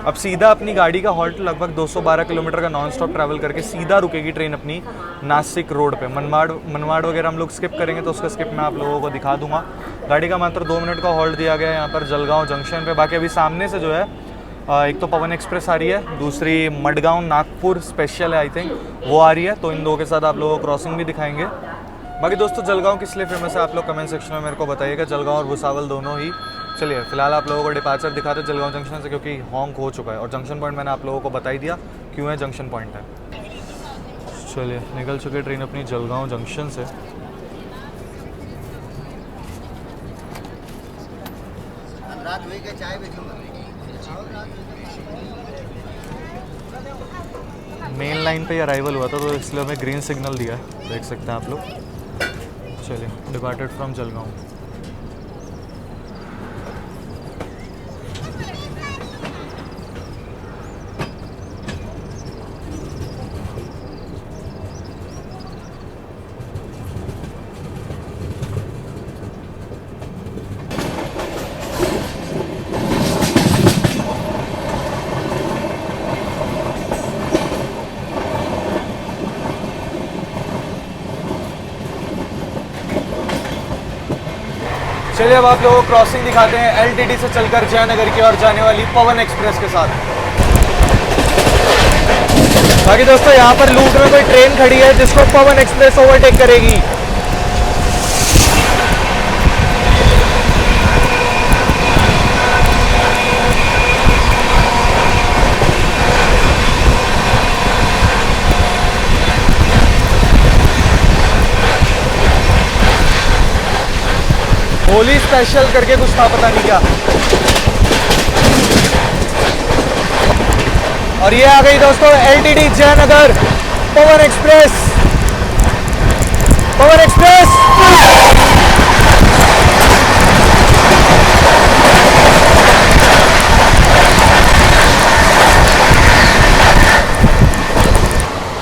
अब सीधा अपनी गाड़ी का हॉल्ट लगभग 212 किलोमीटर का नॉन स्टॉप ट्रैवल करके सीधा रुकेगी ट्रेन अपनी नासिक रोड पे। मनमाड़ वगैरह हम लोग स्किप करेंगे तो उसका स्किप मैं आप लोगों को दिखा दूंगा। गाड़ी का मात्र 2 मिनट का हॉल्ट दिया गया है यहाँ पर जलगांव जंक्शन पे। बाकी अभी सामने से जो है एक तो पवन एक्सप्रेस आ रही है, दूसरी मडगांव नागपुर स्पेशल है आई थिंक, वो आ रही है। तो इन दो के साथ आप लोगों को क्रॉसिंग भी दिखाएंगे। बाकी दोस्तों जलगांव किस लिए फेमस है आप लोग कमेंट सेक्शन में मेरे को बताइएगा, जलगांव और भुसावल दोनों ही। चलिए फिलहाल आप लोगों को डिपार्चर दिखाते हैं जलगांव जंक्शन से, क्योंकि हॉन्क हो चुका है और जंक्शन पॉइंट मैंने आप लोगों को बता ही दिया क्यों है जंक्शन पॉइंट है। चलिए निकल चुके ट्रेन अपनी जलगांव जंक्शन से। मेन लाइन पे ही अराइवल हुआ था तो इसलिए हमें ग्रीन सिग्नल दिया है, देख सकते हैं आप लोग। चलिए डिपार्टेड फ्रॉम जलगांव। चलिए अब आप लोगों को क्रॉसिंग दिखाते हैं एलटीटी से चलकर जयनगर की ओर जाने वाली पवन एक्सप्रेस के साथ। बाकी दोस्तों यहाँ पर लूट में कोई ट्रेन खड़ी है जिसको पवन एक्सप्रेस ओवरटेक करेगी। होली स्पेशल करके कुछ था, पता नहीं क्या। और ये आ गई दोस्तों एलटीटी जयनगर पवन एक्सप्रेस। पवन एक्सप्रेस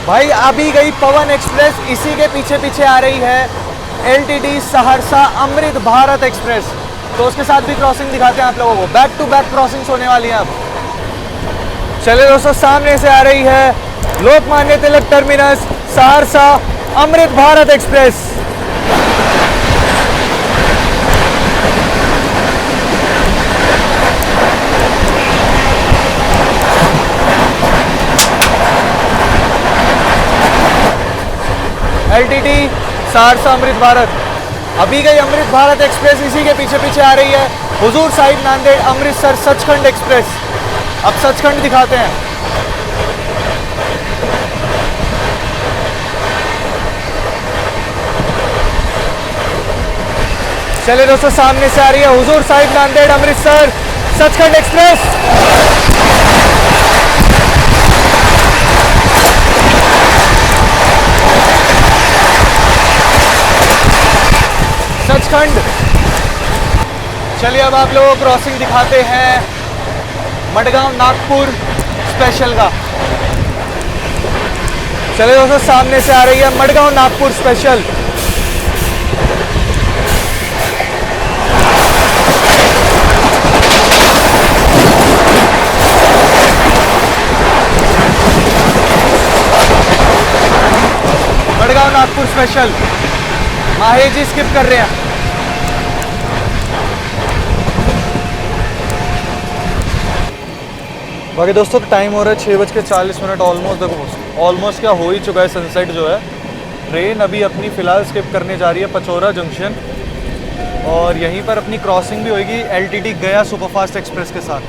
भाई अभी गई पवन एक्सप्रेस, इसी के पीछे पीछे आ रही है एलटीटी सहरसा अमृत भारत एक्सप्रेस। तो उसके साथ भी क्रॉसिंग दिखाते हैं आप लोगों को, बैक टू बैक क्रॉसिंग्स होने वाली हैं अब। चलिए दोस्तों सामने से आ रही है Lokmanya Tilak terminus Saharsa Amrit Bharat express. LTT Saharsa Amrit Bharat. अभी गई अमृत भारत एक्सप्रेस, इसी के पीछे पीछे आ रही है हुजूर साहिब नांदेड़ अमृतसर सचखंड एक्सप्रेस। अब सचखंड दिखाते हैं। चलिए दोस्तों सामने से आ रही है हुजूर साहिब नांदेड़ अमृतसर सचखंड एक्सप्रेस। सचखंड। चलिए अब आप लोगों को क्रॉसिंग दिखाते हैं मडगांव नागपुर स्पेशल का। चलिए दोस्तों सामने से आ रही है मडगांव नागपुर स्पेशल। मडगांव नागपुर स्पेशल। माहे जी स्किप कर रहे हैं। बाकी दोस्तों टाइम हो रहा है 6:40। ऑलमोस्ट देखो ऑलमोस्ट क्या हो ही चुका है, सनसेट जो है। ट्रेन अभी अपनी फ़िलहाल स्किप करने जा रही है पचौरा जंक्शन, और यहीं पर अपनी क्रॉसिंग भी होगी एलटीटी गया सुपरफास्ट एक्सप्रेस के साथ।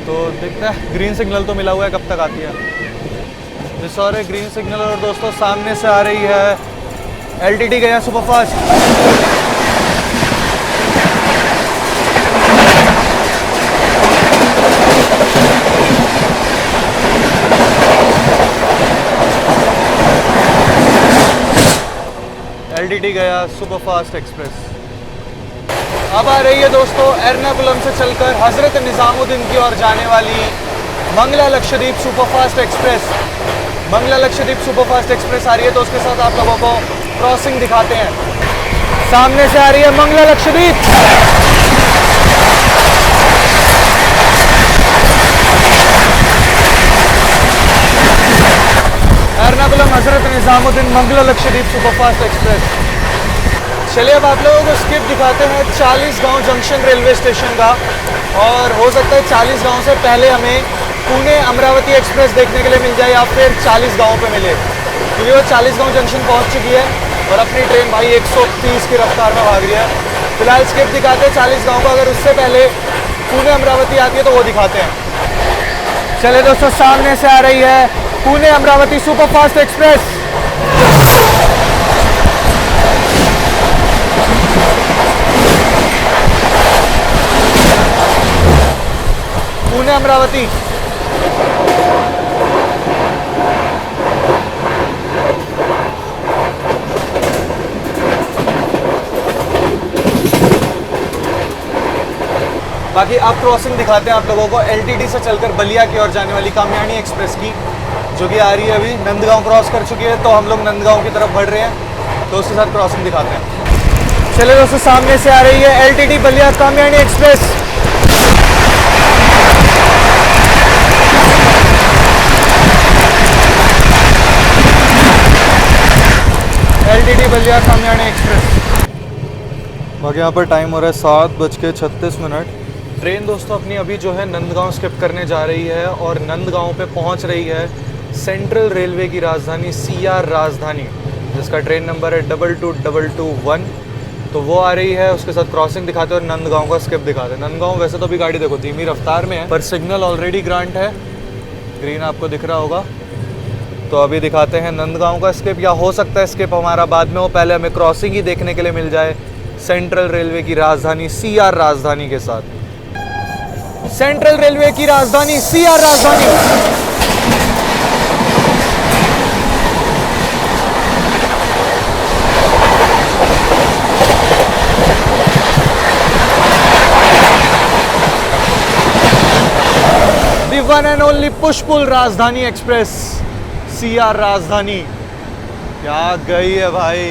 तो देखते हैं, ग्रीन सिग्नल तो मिला हुआ है, कब तक आती है। जिस और ग्रीन सिग्नल, और दोस्तों सामने से आ रही है LTT गया सुपरफास्ट। LTT गया सुपरफास्ट एक्सप्रेस। अब आ रही है दोस्तों एर्नाकुलम से चलकर हजरत निजामुद्दीन की ओर जाने वाली Mangala Lakshadweep superfast express. Mangala Lakshadweep superfast express आ रही है, तो उसके साथ आप लोगों को क्रॉसिंग दिखाते हैं। सामने से आ रही है मंगला लक्षद्वीप। Ernakulam Hazrat Nizamuddin Mangla Lakshadweep superfast express. चलिए अब आप लोगों को स्किप दिखाते हैं 40 गांव जंक्शन रेलवे स्टेशन का, और हो सकता है 40 गांव से पहले हमें पुणे अमरावती एक्सप्रेस देखने के लिए मिल जाए, या फिर 40 गांव पे मिले, क्योंकि वो 40 गांव जंक्शन पहुंच चुकी है और अपनी ट्रेन भाई 130 की रफ्तार में भाग रही है। फिलहाल स्किप दिखाते हैं 40 गांव का, अगर उससे पहले पुणे अमरावती आती है तो वो दिखाते हैं। चलिए दोस्तों, सामने से आ रही है पुणे अमरावती सुपरफास्ट एक्सप्रेस। पुणे अमरावती। बाकी अब क्रॉसिंग दिखाते हैं आप लोगों को LTT से चलकर बलिया की ओर जाने वाली कामयानी एक्सप्रेस की, जो कि आ रही है अभी। नंदगांव क्रॉस कर चुकी है, तो हम लोग नंदगांव की तरफ बढ़ रहे हैं, तो उसके साथ क्रॉसिंग दिखाते हैं। चलिए दोस्तों, सामने से आ रही है LTT Ballia Kamayani express. LTT Ballia Kamayani express. बाकी यहाँ पर टाइम हो रहा है 7:36। ट्रेन दोस्तों अपनी अभी जो है नंदगांव स्किप करने जा रही है, और नंदगांव पे पहुँच रही है सेंट्रल रेलवे की राजधानी CR राजधानी, जिसका ट्रेन नंबर है 22221। तो वो आ रही है, उसके साथ क्रॉसिंग दिखाते हैं और नंदगांव का स्किप दिखाते हैं। नंदगांव वैसे तो अभी गाड़ी देखो धीमी रफ्तार में है, पर सिग्नल ऑलरेडी ग्रांट है, ग्रीन आपको दिख रहा होगा। तो अभी दिखाते हैं नंदगांव का स्किप, या हो सकता है स्किप हमारा बाद में हो, पहले हमें क्रॉसिंग ही देखने के लिए मिल जाए सेंट्रल रेलवे की राजधानी CR राजधानी के साथ। सेंट्रल रेलवे की राजधानी CR राजधानी। The one and only push-pull राजधानी एक्सप्रेस CR राजधानी। क्या गई है भाई।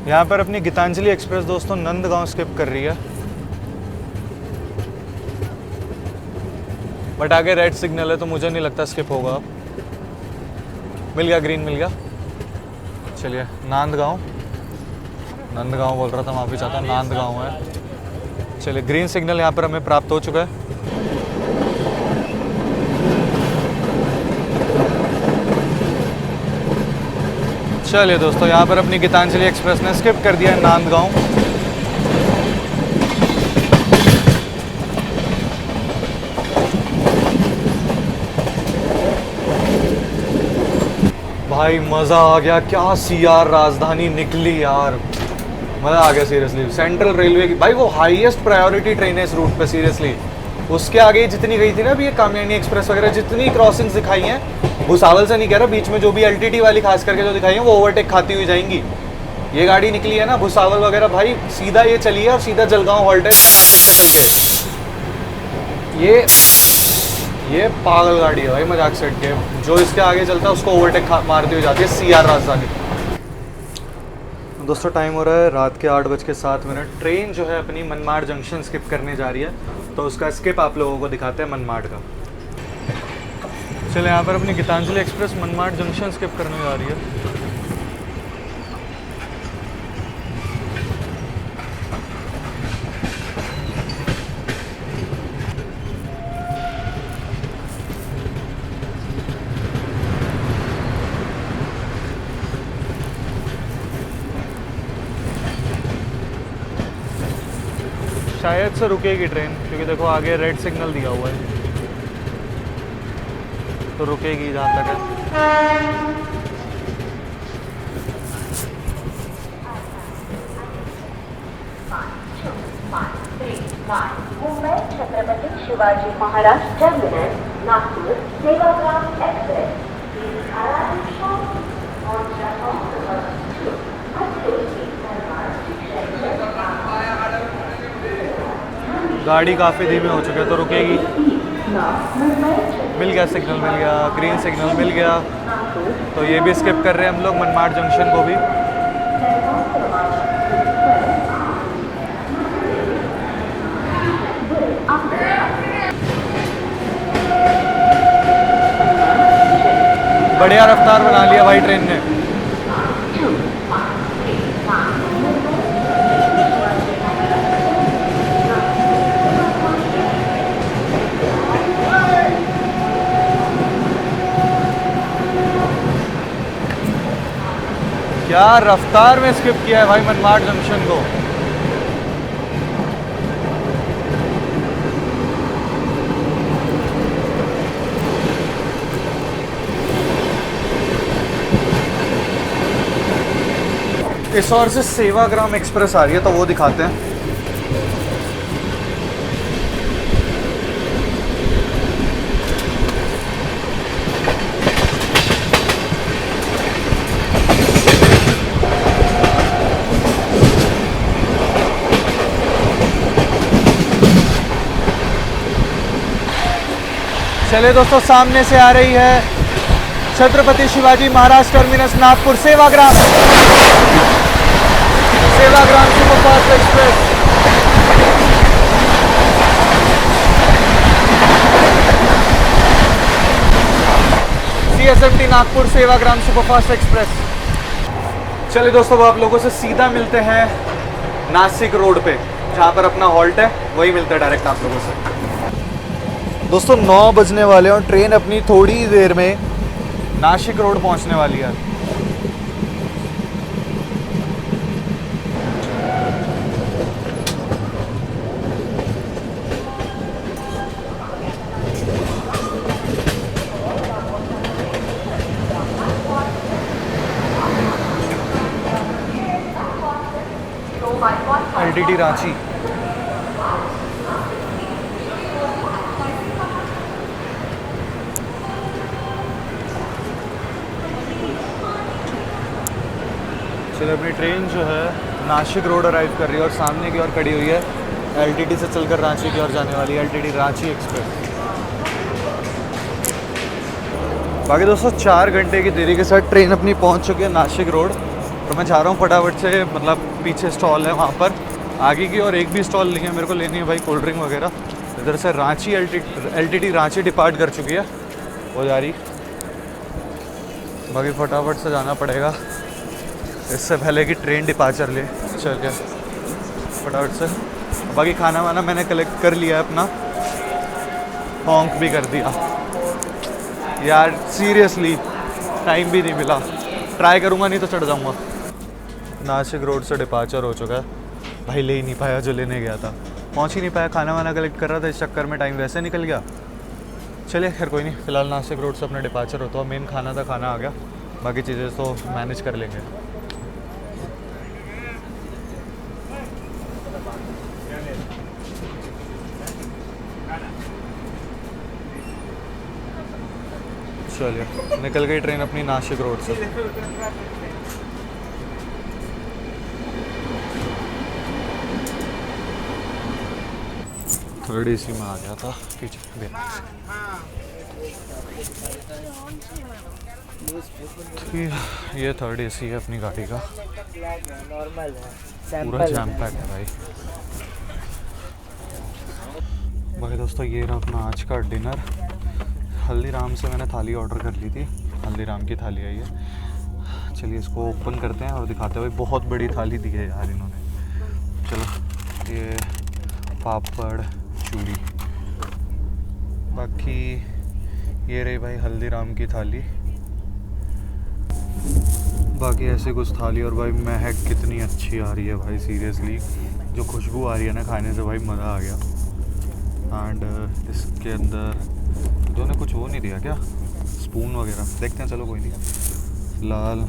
यहाँ पर अपनी गीतांजलि एक्सप्रेस दोस्तों नंदगांव स्किप कर रही है, बट आगे रेड सिग्नल है तो मुझे नहीं लगता स्किप होगा। मिल गया, ग्रीन मिल गया। चलिए नंदगांव बोल रहा था, माफी चाहता हूँ, नंदगांव है। चलिए ग्रीन सिग्नल यहाँ पर हमें प्राप्त हो चुका है। चलिए दोस्तों, यहाँ पर अपनी गीतांजलि एक्सप्रेस ने स्किप कर दिया है नंदगांव। भाई मज़ा आ गया, क्या CR राजधानी निकली यार, मज़ा आ गया सीरियसली। सेंट्रल रेलवे की भाई वो हाईएस्ट प्रायोरिटी ट्रेन है इस रूट पे सीरियसली। उसके आगे जितनी गई थी ना अभी ये कामयानी एक्सप्रेस वगैरह, जितनी क्रॉसिंग्स दिखाई हैं, भुसावल से नहीं कह रहा, बीच में जो भी LTT वाली खास करके जो दिखाई है वो ओवरटेक खाती हुई जाएंगी। ये गाड़ी निकली है ना भुसावल वगैरह, भाई सीधा ये चली है और सीधा जलगांव हॉल्ट है, चल गए। ये पागल गाड़ी है भाई, मजाक सेट के। जो इसके आगे चलता है उसको ओवरटेक मारती हुई जाती है CR राजधानी। दोस्तों टाइम हो रहा है रात के 8:07। ट्रेन जो है अपनी मनमाड़ जंक्शन स्किप करने जा रही है, तो उसका स्किप आप लोगों को दिखाते हैं मनमाड़ का। चलिए यहाँ पर अपनी Gitanjali express Manmad junction skip करने जा रही है। शायद से रुकेगी ट्रेन, क्योंकि देखो आगे रेड सिग्नल दिया हुआ है, तो रुकेगी जहाँ तक है। मुंबई छत्रपति शिवाजी महाराज टर्मिनस नागपुर सेवाग्राम एक्सप्रेस गाड़ी काफ़ी धीमे हो चुके हैं तो रुकेगी। मिल गया सिग्नल, मिल गया ग्रीन सिग्नल मिल गया, तो ये भी स्किप कर रहे हैं हम लोग मनमाड जंक्शन को भी। बढ़िया रफ्तार बना लिया भाई ट्रेन ने। क्या रफ्तार में स्किप किया है भाई मनमाड जंक्शन को। इस ओर से सेवाग्राम एक्सप्रेस आ रही है, तो वो दिखाते हैं। चले दोस्तों, सामने से आ रही है Chhatrapati Shivaji Maharaj terminus Nagpur Sevagram superfast express. CSMT Nagpur Sevagram superfast express. चलिए दोस्तों, अब आप लोगों से सीधा मिलते हैं नासिक रोड पे, जहाँ पर अपना हॉल्ट है, वही मिलता है डायरेक्ट आप लोगों से। दोस्तों 9 बजने वाले और ट्रेन अपनी थोड़ी ही देर में नासिक रोड पहुँचने वाली है। LTT रांची। चलो, अपनी ट्रेन जो है नासिक रोड अराइव कर रही है और सामने की ओर खड़ी हुई है LTT से चलकर रांची की ओर जाने वाली LTT रांची एक्सप्रेस। बाकी दोस्तों 4 घंटे की देरी के साथ ट्रेन अपनी पहुंच चुकी है नासिक रोड। तो मैं जा रहा हूँ फटाफट से, मतलब पीछे स्टॉल है वहाँ पर, आगे की और एक भी स्टॉल नहीं है, मेरे को लेनी है भाई कोल्ड ड्रिंक वगैरह। इधर से रांची LTT रांची डिपार्ट कर चुकी है, वो जा रही। बाकी फटाफट से जाना पड़ेगा इससे पहले कि ट्रेन डिपार्चर ले। चल गया फटाफट से। बाकी खाना वाना मैंने कलेक्ट कर लिया है अपना, हॉन्क भी कर दिया यार। सीरियसली टाइम भी नहीं मिला, ट्राई करूँगा नहीं तो चढ़ जाऊँगा। नासिक रोड से डिपार्चर हो चुका है भाई, ले ही नहीं पाया जो लेने गया था, पहुँच ही नहीं पाया। खाना वाना कलेक्ट कर रहा था, इस चक्कर में टाइम वैसे निकल गया। चलिए खैर कोई नहीं, फ़िलहाल नासिक रोड से अपना डिपार्चर होता है। मेन खाना था, खाना आ गया, बाकी चीज़ें तो मैनेज कर लेंगे। चलिए निकल गई ट्रेन अपनी नासिक रोड से। थर्ड AC में आ गया था पीछे। ये थर्ड AC है अपनी गाड़ी का, नॉर्मल है, पूरा जैम पैक है भाई। बाकी दोस्तों ये रहा अपना आज का डिनर। हल्दीराम से मैंने थाली ऑर्डर कर ली थी, हल्दीराम की थाली आई है। चलिए इसको ओपन करते हैं और दिखाते हैं भाई। बहुत बड़ी थाली दी है यार इन्होंने। चलो, ये पापड़ चूड़ी, बाकी ये रही भाई हल्दीराम की थाली। बाकी ऐसे कुछ थाली, और भाई महक कितनी अच्छी आ रही है भाई, सीरियसली जो खुशबू आ रही है ना खाने से भाई मज़ा आ गया। एंड इसके अंदर उन्होंने कुछ वो नहीं दिया क्या, स्पून वगैरह, देखते हैं चलो कोई नहीं। फिलहाल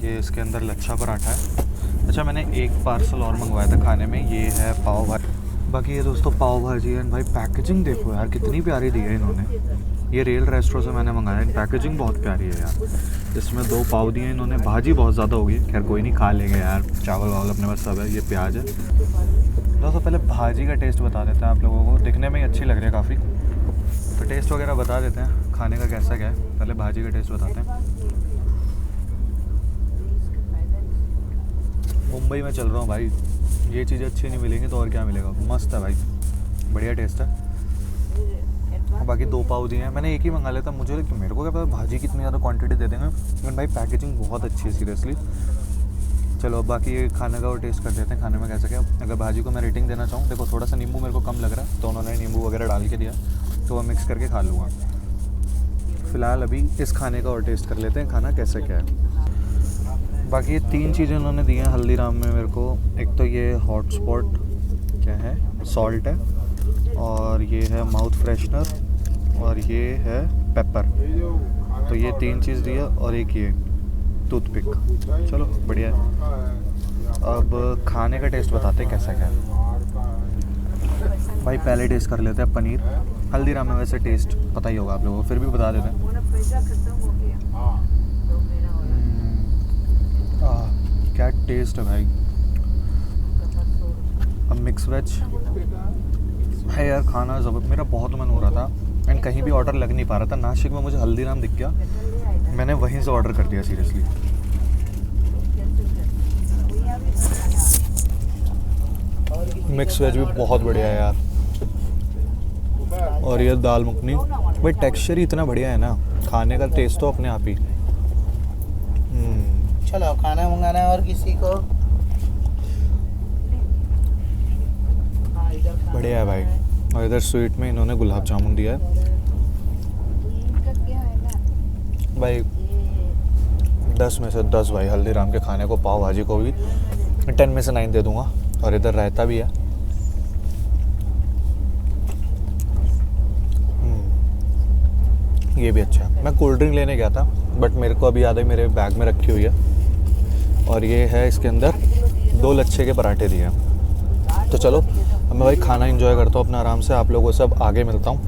ये इसके अंदर लच्छा पराठा है। अच्छा मैंने एक पार्सल और मंगवाया था खाने में, ये है पाव भाजी। बाकी ये दोस्तों पाव भाजी है। भाई पैकेजिंग देखो यार कितनी प्यारी दी है इन्होंने। ये रेल रेस्टोरेंट से मैंने मंगाया, पैकेजिंग बहुत प्यारी है यार। इसमें 2 पाव दिए इन्होंने, भाजी बहुत ज़्यादा होगी, खैर कोई नहीं खा लेंगे यार, चावल वावल अपने पास सब है। ये प्याज है दोस्तों। पहले भाजी का टेस्ट बता देते हैं आप लोगों को, दिखने में ही अच्छी लग रही है काफ़ी, तो टेस्ट वगैरह बता देते हैं खाने का कैसा क्या है। पहले भाजी का टेस्ट बताते हैं। मुंबई में चल रहा हूँ भाई, ये चीज़ें अच्छी नहीं मिलेंगी तो और क्या मिलेगा। मस्त है भाई, बढ़िया टेस्ट है। और बाकी 2 पाव दिए हैं, मैंने एक ही मंगा लेता, मुझे लेकिन मेरे को क्या पता भाजी कितनी ज़्यादा क्वांटिटी दे देंगे, लेकिन भाई पैकेजिंग बहुत अच्छी है सीरियसली। चलो अब बाकी ये खाने का वो टेस्ट कर देते हैं, खाने में कैसा क्या। अगर भाजी को मैं रेटिंग देना चाहूँ, देखो थोड़ा सा नींबू मेरे को कम लग रहा है, तो उन्होंने नींबू वगैरह डाल के दिया, तो वह मिक्स करके खा लूँगा। फ़िलहाल अभी इस खाने का और टेस्ट कर लेते हैं खाना कैसा क्या है। बाकी ये 3 चीज़ें उन्होंने दी हैं हल्दीराम में मेरे को। एक तो ये हॉट स्पॉट क्या है, सॉल्ट है, और ये है माउथ फ्रेशनर, और ये है पेपर। तो ये 3 चीज़ दी है, और एक ये टूथपिक। चलो बढ़िया है। अब खाने का टेस्ट बताते हैं कैसा क्या है। भाई पहले टेस्ट कर लेते हैं पनीर। हल्दीराम में वैसे टेस्ट पता ही होगा आप लोगों को, फिर भी बता देते हैं। क्या टेस्ट है भाई। अब मिक्स वेज है यार, खाना ज़बरदस्त। मेरा बहुत मन हो रहा था एंड कहीं भी ऑर्डर लग नहीं पा रहा था। नासिक में मुझे हल्दीराम दिख गया, मैंने वहीं से ऑर्डर कर दिया सीरियसली। मिक्स वेज भी बहुत बढ़िया है यार। और ये दाल मखनी भाई, टेक्सचर ही इतना बढ़िया है ना, खाने का टेस्ट तो अपने आप ही। चलो खाना मंगाना है और किसी को। बढ़िया है भाई। और इधर स्वीट में इन्होंने गुलाब जामुन दिया है भाई। 10 में से 10 भाई, हल्दीराम के खाने को, पाव भाजी को भी 10 में से 9 दे दूंगा। और इधर रायता भी है। ये भी अच्छा है। मैं कोल्ड ड्रिंक लेने गया था बट मेरे को अभी याद है मेरे बैग में रखी हुई है। और ये है इसके अंदर 2 लच्छे के पराठे दिए हैं। तो चलो अब मैं भाई खाना एंजॉय करता हूँ अपना आराम से, आप लोगों से अब आगे मिलता हूँ।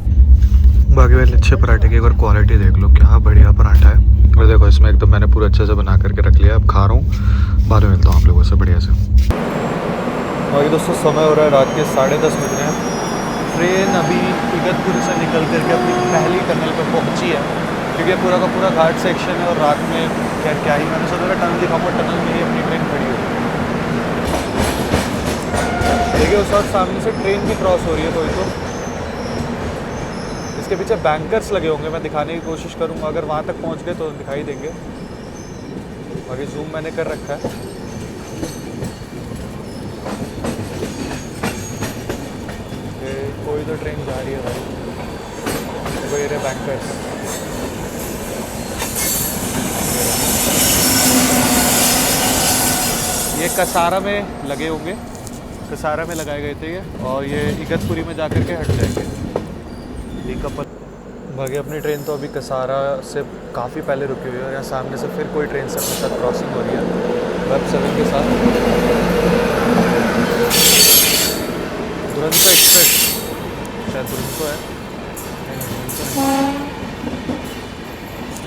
बाकी भाई लच्छे पराठे की एक बार क्वालिटी देख लो, क्या बढ़िया पराठा है। और देखो इसमें एकदम मैंने पूरा अच्छे से बना करके रख लिया। अब खा रहा हूँ, बाद में मिलता हूँ आप लोगों से बढ़िया से। बाकी दोस्तों समय हो रहा है रात के 10:30 बज रहे हैं। ट्रेन अभी इगतपुरी से निकल करके अपनी पहली टनल पर पहुंची है, क्योंकि पूरा का पूरा घाट सेक्शन है और रात में क्या ही, मैंने सोचा टनल दिखाऊंगा, टनल में ही अपनी ट्रेन खड़ी हुई है। देखिए उस वक्त सामने से ट्रेन भी क्रॉस हो रही है कोई, तो इसके पीछे बैंकर्स लगे होंगे, मैं दिखाने की कोशिश करूँगा, अगर वहाँ तक पहुँच गए तो दिखाई देंगे। बाकी जूम मैंने कर रखा है। कोई तो ट्रेन जा रही है भाई, वो ये रहे बैंकर्स। ये कसारा में लगे होंगे, कसारा में लगाए गए थे ये, और ये इगतपुरी में जाकर के हट जाएंगे। ये कपल भागे अपनी ट्रेन तो अभी कसारा से काफ़ी पहले रुकी हुई है, और यहाँ सामने से फिर कोई ट्रेन से अपने साथ क्रॉसिंग हो रही है वेब 7 के साथ। दुरंतो एक्सप्रेस, शायद दुरंतो है।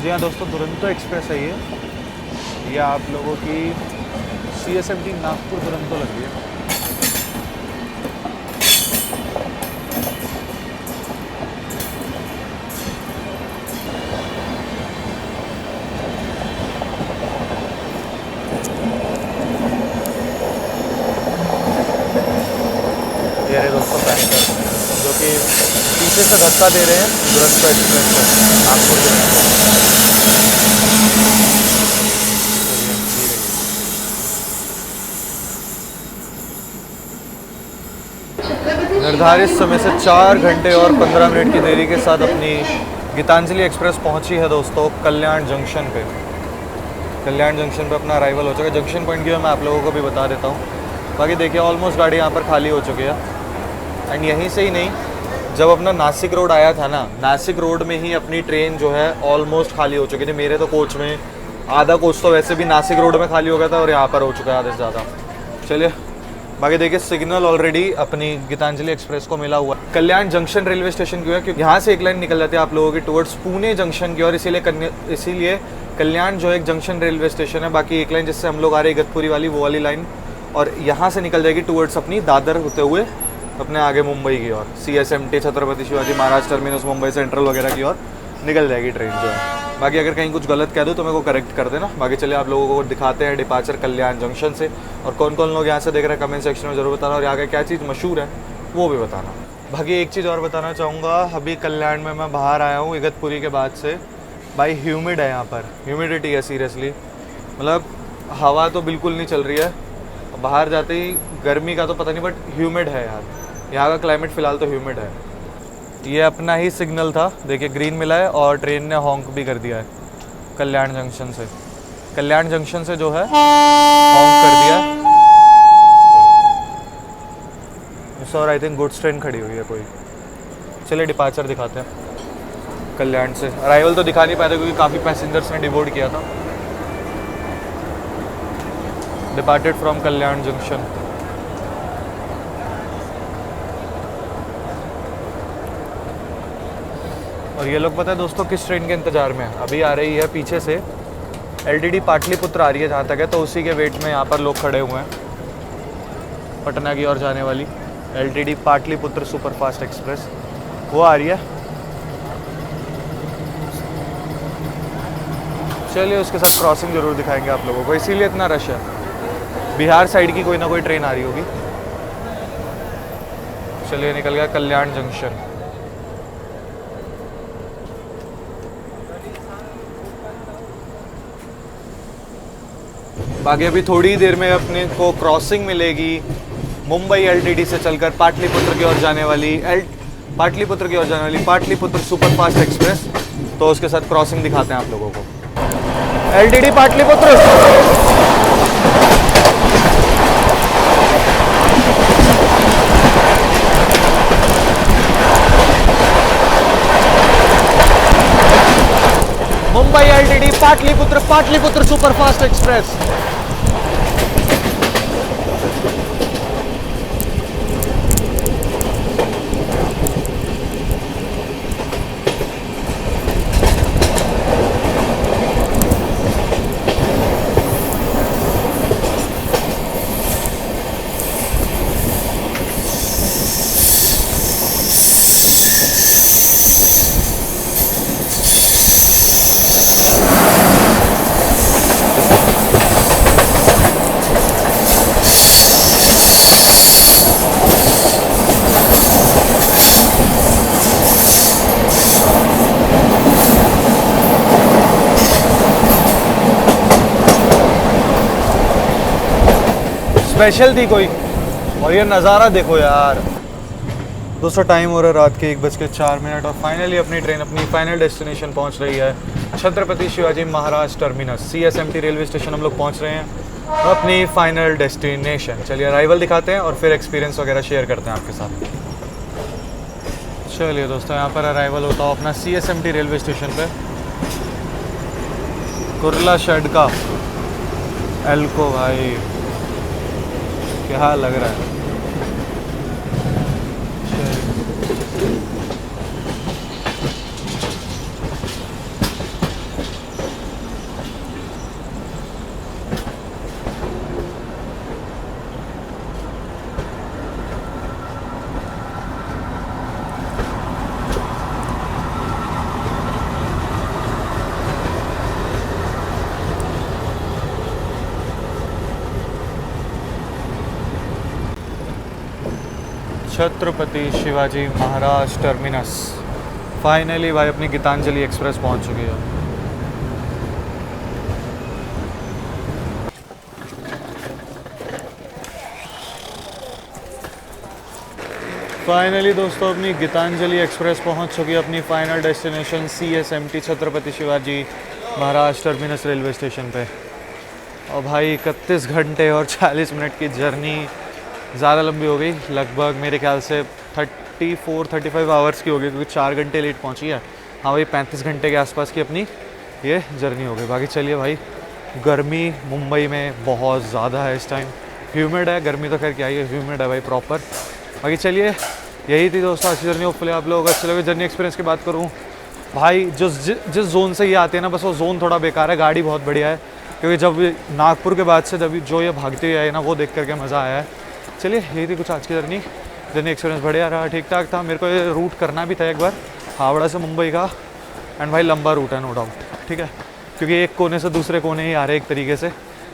जी हाँ दोस्तों, दुरंतो एक्सप्रेस है ये आप लोगों की CSMT नागपुर दुरंतो लगी है। ये रहे दोस्तों बैंकर जो कि पीछे से धक्का दे रहे हैं दुरंतो एक्सप्रेस को, नागपुर दुरंतो। निर्धारित समय से 4 घंटे और 15 मिनट की देरी के साथ अपनी गीतांजलि एक्सप्रेस पहुंची है दोस्तों कल्याण जंक्शन पे। कल्याण जंक्शन पे अपना अराइवल हो चुका है। जंक्शन पॉइंट की मैं आप लोगों को भी बता देता हूँ। बाकी देखिए ऑलमोस्ट गाड़ी यहाँ पर खाली हो चुकी है। एंड यहीं से ही नहीं, जब अपना नासिक रोड आया था ना, नासिक रोड में ही अपनी ट्रेन जो है ऑलमोस्ट खाली हो चुकी थी। मेरे तो कोच में आधा कोच तो वैसे भी नासिक रोड में खाली हो गया था और यहाँ पर हो चुका है आधे से ज़्यादा। चलिए बाकी देखिए सिग्नल ऑलरेडी अपनी गीतांजलि एक्सप्रेस को मिला हुआ है। कल्याण जंक्शन रेलवे स्टेशन क्यों है, क्योंकि यहाँ से एक लाइन निकल जाती है आप लोगों की टुवर्ड्स पुणे जंक्शन की, और इसीलिए कल्याण जो एक जंक्शन रेलवे स्टेशन है। बाकी एक लाइन जिससे हम लोग आ रहे हैं इगतपुरी वाली, वो वाली लाइन, और यहाँ से निकल जाएगी टुवर्ड्स अपनी दादर होते हुए अपने आगे मुंबई की ओर, CSMT Chhatrapati Shivaji Maharaj terminus Mumbai central वगैरह की ओर निकल जाएगी ट्रेन जो है। बाकी अगर कहीं कुछ गलत कह दो तो मेरे को करेक्ट कर देना। बाकी चलिए आप लोगों को दिखाते हैं डिपार्चर कल्याण जंक्शन से, और कौन कौन लोग यहाँ से देख रहे हैं कमेंट सेक्शन में ज़रूर बताना, और यहाँ का क्या चीज़ मशहूर है वो भी बताना। बाकी एक चीज़ और बताना चाहूँगा, अभी कल्याण में मैं बाहर आया हूँ इगतपुरी के बाद से। भाई ह्यूमिड है यहाँ पर, ह्यूमिडिटी है सीरियसली, मतलब हवा तो बिल्कुल नहीं चल रही है। बाहर जाते ही गर्मी का तो पता नहीं, बट ह्यूमिड है यार, यहाँ का क्लाइमेट फ़िलहाल तो ह्यूमिड है। ये अपना ही सिग्नल था, देखिए ग्रीन मिला है और ट्रेन ने हॉन्क भी कर दिया है कल्याण जंक्शन से। कल्याण जंक्शन से जो है हॉन्क कर दिया है। Sir I think goods train खड़ी हुई है कोई। चलिए डिपार्चर दिखाते हैं कल्याण से। अराइवल तो दिखा नहीं पाया था क्योंकि काफ़ी पैसेंजर्स ने डिबोर्ड किया था। Departed from Kalyan junction. और ये लोग पता है दोस्तों किस ट्रेन के इंतज़ार में है, अभी आ रही है पीछे से LTT पाटलिपुत्र आ रही है जहाँ तक है, तो उसी के वेट में यहाँ पर लोग खड़े हुए हैं। पटना की ओर जाने वाली LTT पाटलिपुत्र सुपरफास्ट एक्सप्रेस वो आ रही है। चलिए उसके साथ क्रॉसिंग ज़रूर दिखाएंगे आप लोगों को, इसीलिए इतना रश है। बिहार साइड की कोई ना कोई ट्रेन आ रही होगी। चलिए निकल गया कल्याण जंक्शन। बाकी अभी थोड़ी देर में अपने को क्रॉसिंग मिलेगी मुंबई LTT से चलकर पाटलिपुत्र की ओर जाने वाली पाटलिपुत्र सुपरफास्ट एक्सप्रेस। तो उसके साथ क्रॉसिंग दिखाते हैं आप लोगों को। LTT Pataliputra Mumbai LTT Pataliputra superfast express. Special थी कोई। और ये नज़ारा देखो यार दोस्तों, टाइम हो रहा है रात के 1:04 और फाइनली अपनी ट्रेन अपनी फाइनल डेस्टिनेशन पहुंच रही है, Chhatrapati Shivaji Maharaj terminus CSMT railway station हम लोग पहुंच रहे हैं अपनी फाइनल डेस्टिनेशन। चलिए अराइवल दिखाते हैं और फिर एक्सपीरियंस वगैरह शेयर करते हैं आपके साथ। चलिए दोस्तों यहाँ पर अराइवल होता हो अपना CSMT रेलवे स्टेशन पे, कुर्ला शेड का एल्को। भाई क्या लग रहा है। छत्रपति शिवाजी महाराज टर्मिनस फाइनली भाई अपनी गीतांजलि एक्सप्रेस पहुंच चुकी है। फाइनली दोस्तों अपनी गीतांजलि एक्सप्रेस पहुंच चुकी है अपनी final destination CSMT Chhatrapati Shivaji Maharaj terminus railway station पे। और भाई 31 घंटे और 40 मिनट की जर्नी ज़्यादा लंबी हो गई, लगभग मेरे ख्याल से 34-35 आवर्स की हो गई, क्योंकि 4 घंटे लेट पहुंची है। हाँ भाई 35 घंटे के आसपास की अपनी ये जर्नी हो गई। बाकी चलिए भाई, गर्मी मुंबई में बहुत ज़्यादा है इस टाइम, ह्यूमिड है, गर्मी तो खैर क्या ही है, ह्यूमिड है भाई प्रॉपर। बाकी चलिए, यही थी दोस्तों आज की जर्नी। होपफुली आप लोग अच्छे लगे। जर्नी एक्सपीरियंस की बात करूँ भाई, जिस जोन से ये आते हैं ना, बस वो जोन थोड़ा बेकार है, गाड़ी बहुत बढ़िया है, क्योंकि जब नागपुर के बाद से जब जो ये भागते हुए आए ना, वो देख करके मज़ा आया है। चलिए, यही थी कुछ आज की जर्नी एक्सपीरियंस बढ़िया रहा, ठीक ठाक था। मेरे को ये रूट करना भी था एक बार, हावड़ा से मुंबई का, एंड भाई लंबा रूट है नो डाउट, ठीक है, क्योंकि एक कोने से दूसरे कोने ही आ रहे हैं एक तरीके से।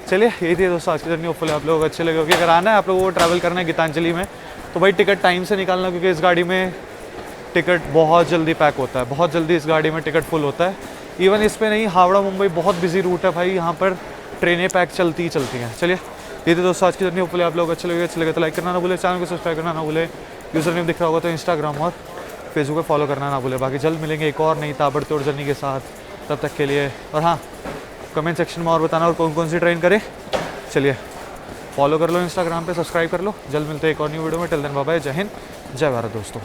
चलिए, यही थी दोस्तों आज की जर्नी। होपफुली आप लोग अच्छे लगे होगी। अगर आना है आप लोगों को ट्रैवल करना है गीतांजलि में, तो भाई टिकट टाइम से निकालना, क्योंकि इस गाड़ी में टिकट बहुत जल्दी पैक होता है, बहुत जल्दी इस गाड़ी में टिकट फुल होता है। इवन इस पे नहीं, हावड़ा मुंबई बहुत बिजी रूट है भाई, यहाँ पर ट्रेनें पैक चलती ही चलती हैं। चलिए, ये थी दोस्तों आज की जर्नी। होपफुली आप लोग अच्छे लगे तो लाइक करना ना भूले, चैनल को सब्सक्राइब करना ना भूले, यूज़र नेम दिख रहा होगा तो इंस्टाग्राम और फेसबुक पे फॉलो करना ना भूले। बाकी जल्द मिलेंगे एक और नई ताबड़तोड़ जर्नी के साथ, तब तक के लिए। और हाँ, कमेंट सेक्शन में और बताना और कौन कौन सी ट्रेन करें। चलिए, फॉलो कर लो इंस्टाग्राम पे, सब्सक्राइब कर लो। जल्द मिलते हैं एक और न्यू वीडियो में। टिल देन बाय बाय, जय हिंद, जय भारत दोस्तों।